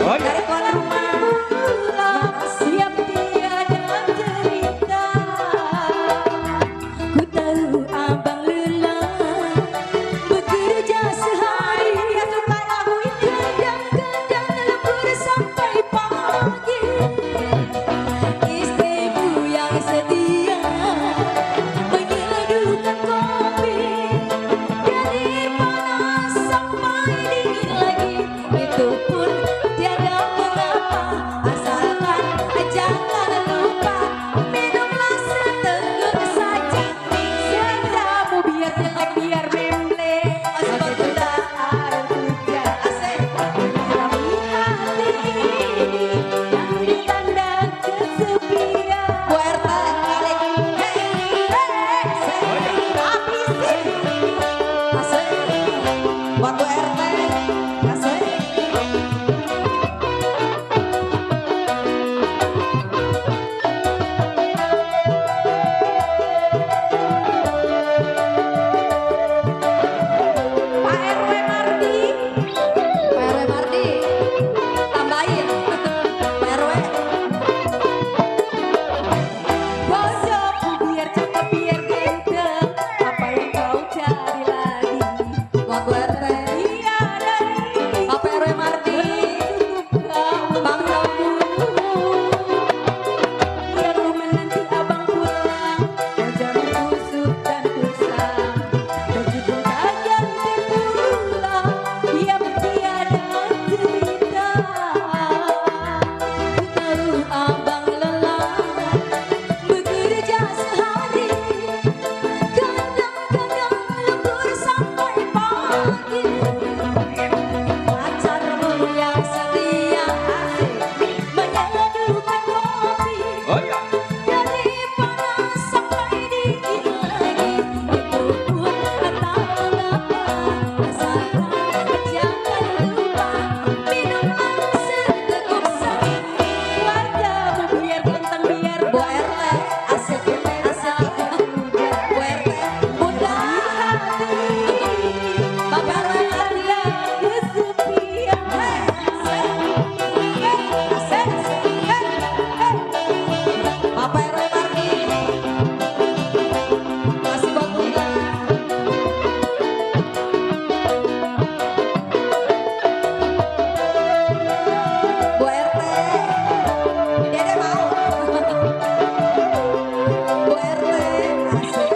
Oh, iya. dari tuan rumah. Siap tiada cerita. Ku tahu abang lelah bekerja sehari. Dia suka lagu itu. Kadang-kadang lembur sampai pagi. Istrimu yang setia menyeduhkan kopi dari panas sampai dingin lagi. Itu pun tiada mengapa, asalkan jangan lupa minumlah seteguk saja. Sejamu biar jelek biar memble, masih gula air hujan. Asik. Dalam hati ini yang ditanda kesepian. Bu RT kali habisin. Asik. Buat Bu RT. Asik. Pak RW Mardi. Pak RW Mardi. Tambahin. Pak RW. Wajahku biar cakep biar ganteng. Apa yang kau cari lagi? Buat Bu RT. Iya dari Pak RW Mardi. Bang Lampu. Biar lu menanti abang pulang. Wajahmu kusut dan kusam. Baju pun tak ganti pula. Diam tiada cerita. Ku tahu abang lelah bekerja sehari. Kadang-kadang lembur sampai pagi. Pacarmu yang setia menyeduhkan kopi Oh iya. dari panas sampai dingin lagi. Itu pun tak mengapa, asalkan jangan lupa minumlah seteguk saja. Wajahmu biar ganteng biar Bu RT. Asik asik. Bu RT mudah hati. Bapak RW ada kesepian. Asik. Bapak RW Mardi masih bangga. Bu RT, Dede mau. Bu RT, asik.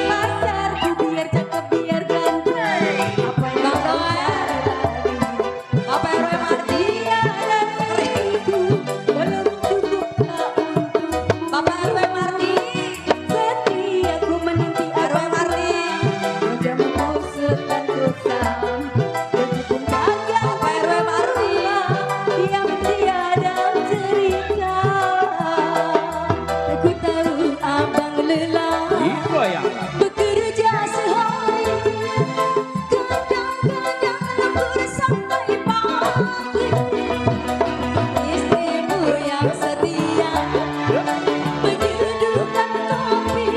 Pacarku biar cakep biar ganteng. Apa yang kau cari lagi? Bapak RW Mardi ada keringku belum cukup tak untukmu. Bapak RW Mardi setia ku menanti RW Mardi. Wajahmu kusut dan kusam. Baju pun kagak. Bapak RW Mardi diam tiada cerita. Ku tahu abang lelah Itu ya. bekerja sehari. Kadang-kadang lembur sampai pagi. Istrimu yang setia menyeduhkan kopi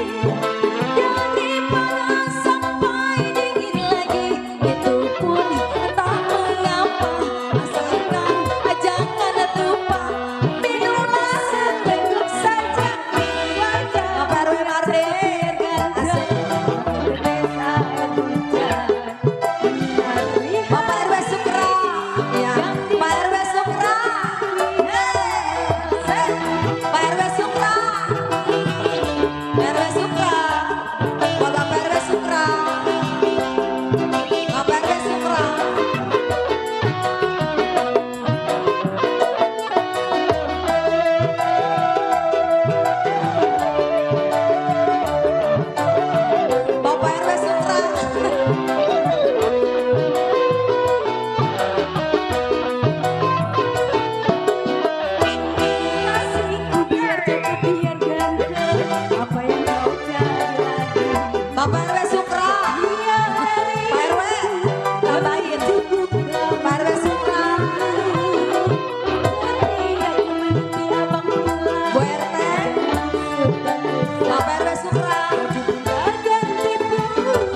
dari panas sampai dingin lagi. Itu pun tak mengapa, asalkan jangan lupa minumlah seteguk saja. Wajah Bapak RW Mardi asik. Bapak RW Sukra. Ya, Pak RW Sukra. Pak RW Sukra. RW Sukra. Bapak RW Sukra. Bapak RW Sukra. Bapak RW Sukra. Kasihku biar cakep biar ganteng. Apa yang kau cari lagi? Bapak RW Sukra. Iya dari Pak RW. Tambahin. Pak RW Sukra. Setia ku menanti abang pulang. Bu RT. Bapak RW Sukra. Baju pun tak ganti pula.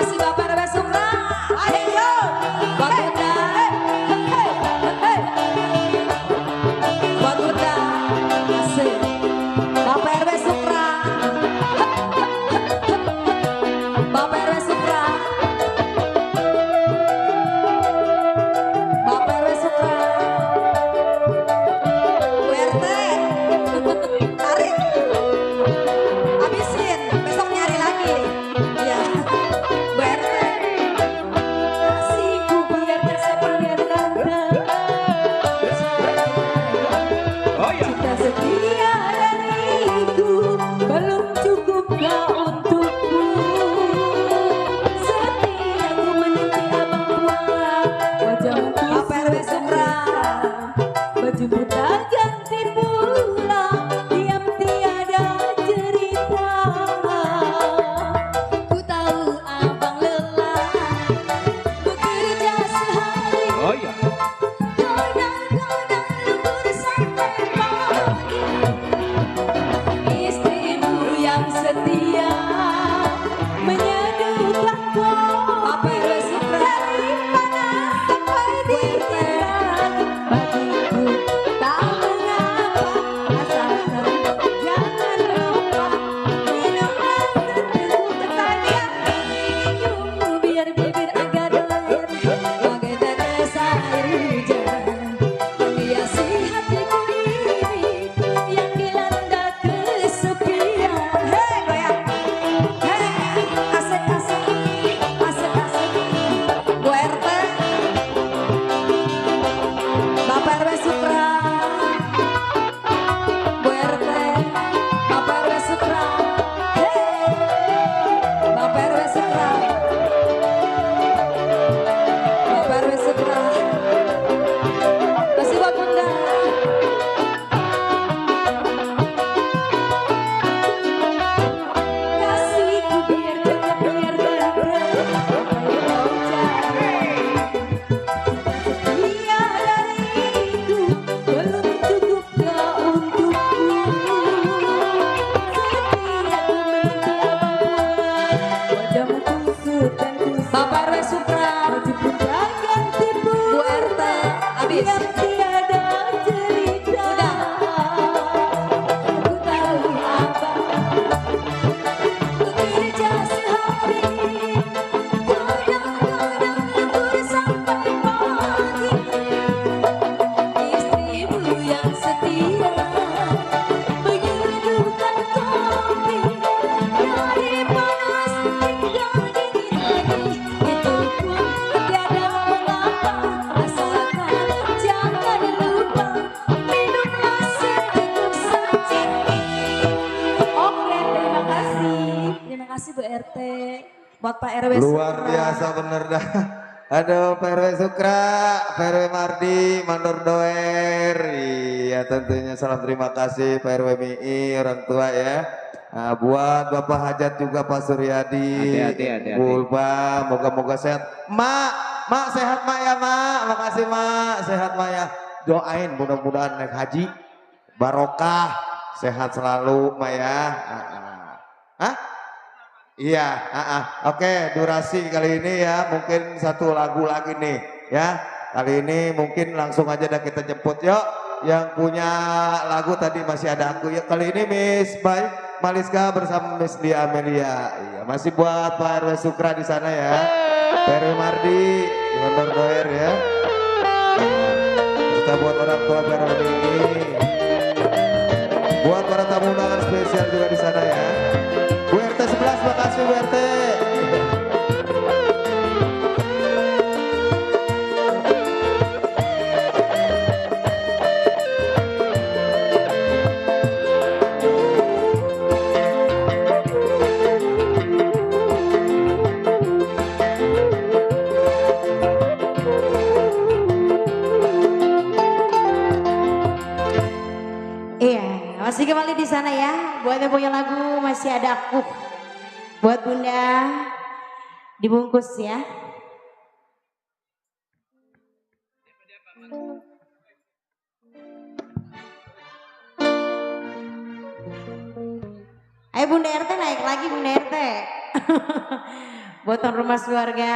kasih Bapak RW Sukra. Ayo. Buat Bunda. Buat Bunda. Asik. Bapak RW Sukra. Bapak RW Sukra. Bapak RW Sukra. Bu RT. Tarik. Habisin. Besok nyari lagi. Iya. Bu RT. Kasihku biar tersebar tante. Oh ya. Cinta setia dariku belum cukup kau untukku. Setiap ku menanti abang pulang, wajahmu Bapak RW Sukra. Bajumu tak ganti pulang, diam tiada cerita. Ku tahu abang lelah bekerja sehari. Oh ya. Kadang-kadang lembur sampai pagi. Istrimu yang setia menyeduhkan kau dari panas sampai dingin. Bagiku tak mengapa, asalkan jangan lupa minumlah seteguk sayang. Senyummu biar bibir agak doer, bagai tetes air hujan, menghiasi hatiku ini yang dilanda kesepian. Hei goyang, hei asik asik, asik asik. Bu RT, Bapak RW Sukra. Bu RT, Bapak RW Sukra. Hei, Bapak RW Sukra. Bapak RW Sukra. Kasih buat Bunda. Kasihku biar tetap biar setia dariku belum cukup kau untukku. Setiap ku menanti abang pulang, wajahmu kusut dan kusut. Bapak RW Sukra. Baju pun tak ganti pulang. Bu RT, habis. Diam tiada cerita. Udah. Ku tahu abang bekerja sehari. Kadang-kadang lembur sampai pagi. Istrimu yang setia menyeduhkan kopi dari panas hingga dingin lagi. Itu pun tiada mengapa, asalkan jangan lupa minumlah seteguk saja. Oke, terima kasih. Terima kasih Bu RT. Buat Pak RW Luar Sukra. biasa bener dah. Aduh, Pak RW Sukra, Pak RW Mardi, Mandor Doer. Iya, tentunya salam terima kasih Pak RW MI, orang tua ya. Nah, buat Bapak Hajat juga Pak Suryadi, Hati-hati. Bu Ulfa, moga-moga sehat. Mak sehat Mak ya Mak. Makasih Mak, sehat Mak ya. Doain mudah-mudahan naik haji, barokah, sehat selalu Mak ya. Hah? Iya, oke, durasi kali ini ya mungkin satu lagu lagi nih ya. Kali ini mungkin langsung aja dah kita jemput yuk. Yang punya lagu tadi masih ada aku ya. Kali ini Miss Maliska bersama Miss Lia Amelia. Iya, masih buat Pak RW Sukra di sana ya. Pak RW Mardi, Mandor Doer ya. Kita buat orang tua Pak RW ini. Buat para tamu undangan spesial juga di sana ya. Bu RT 11, makasih Bu RT. Iya, masih kembali di sana ya. Buat yang punya lagu masih ada aku. Buat Bunda dibungkus ya. Ayo Bunda RT naik lagi Bunda RT. buat tuan rumah keluarga.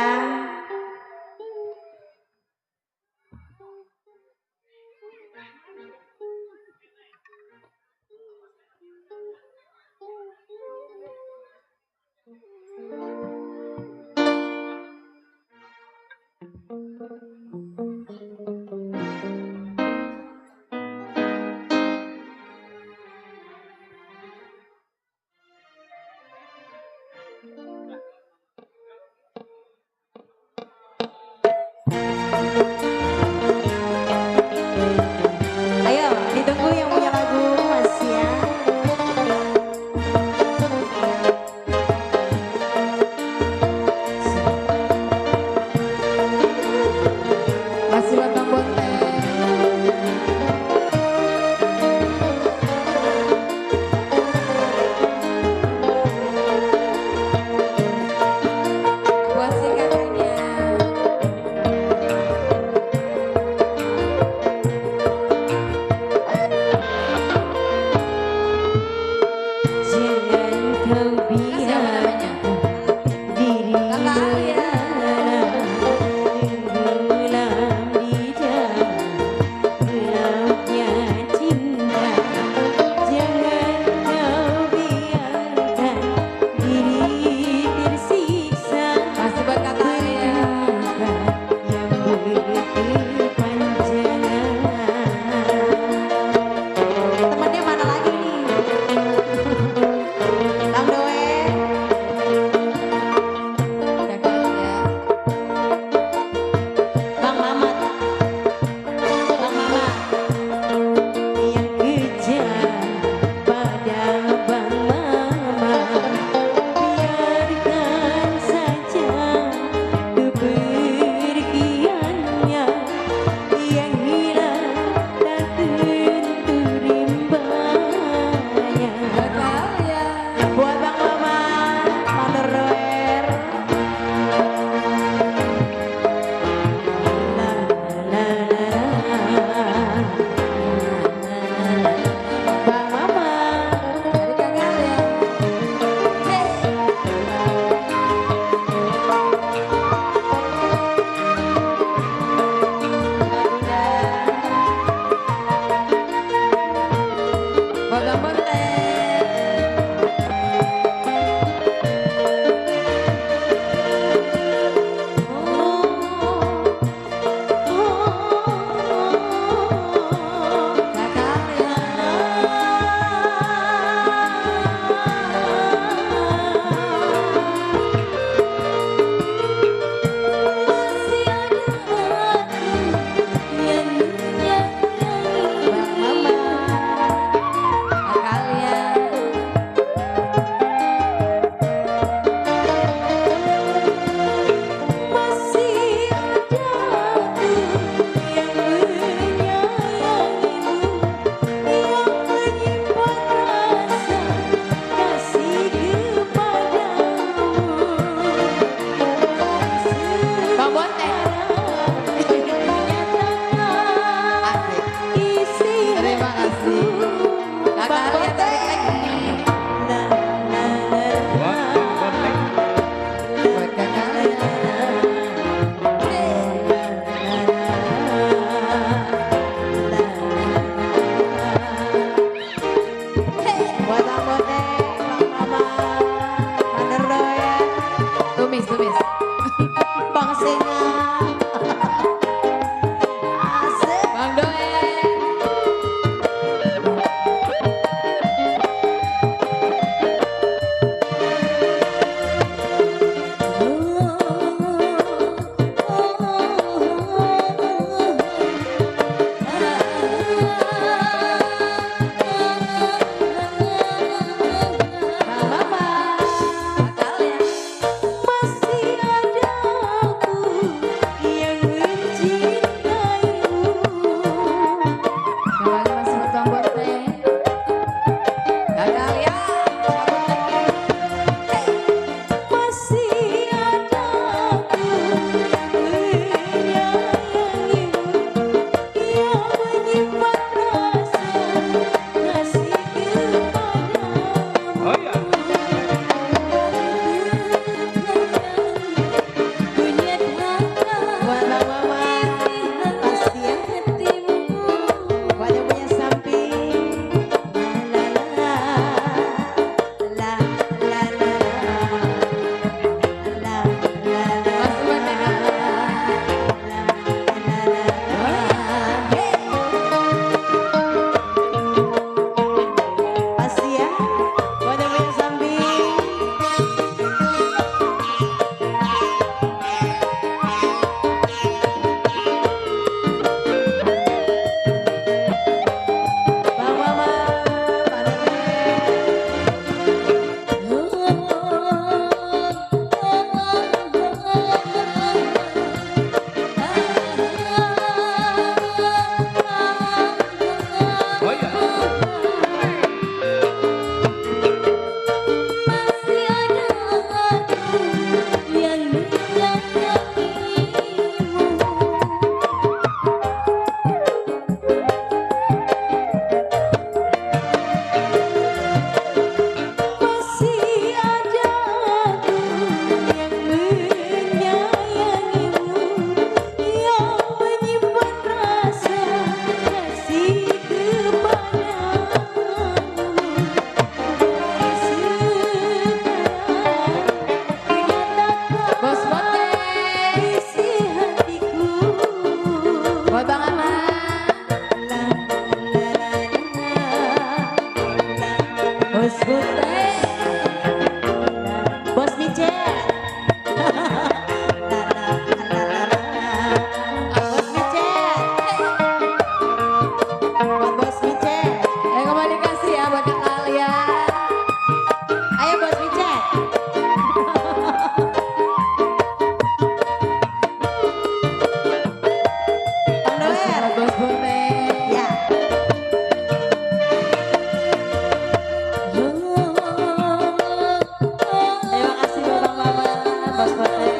Bos Bote.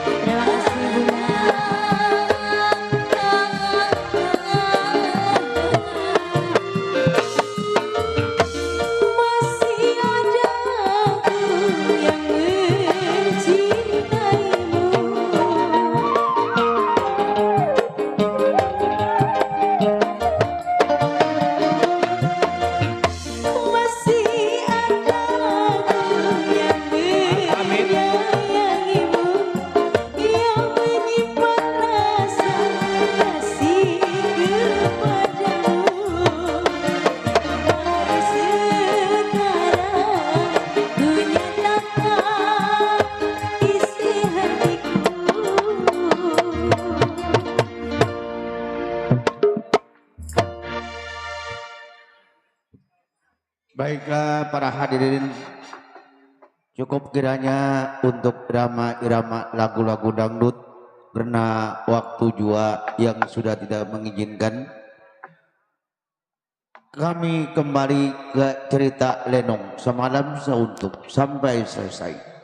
Terima kasih Bunda. Masih ada aku yang mencintaimu. Masih ada aku yang menyayangimu, yang menyimpan rasa kasih kepadamu. Mari sekarang ku nyatakan isi hatiku. Baiklah para hadirin, cukup kiranya untuk irama-irama lagu-lagu dangdut karena waktu jua yang sudah tidak mengizinkan. Kami kembali ke cerita Lenong semalam seuntuk sampai selesai.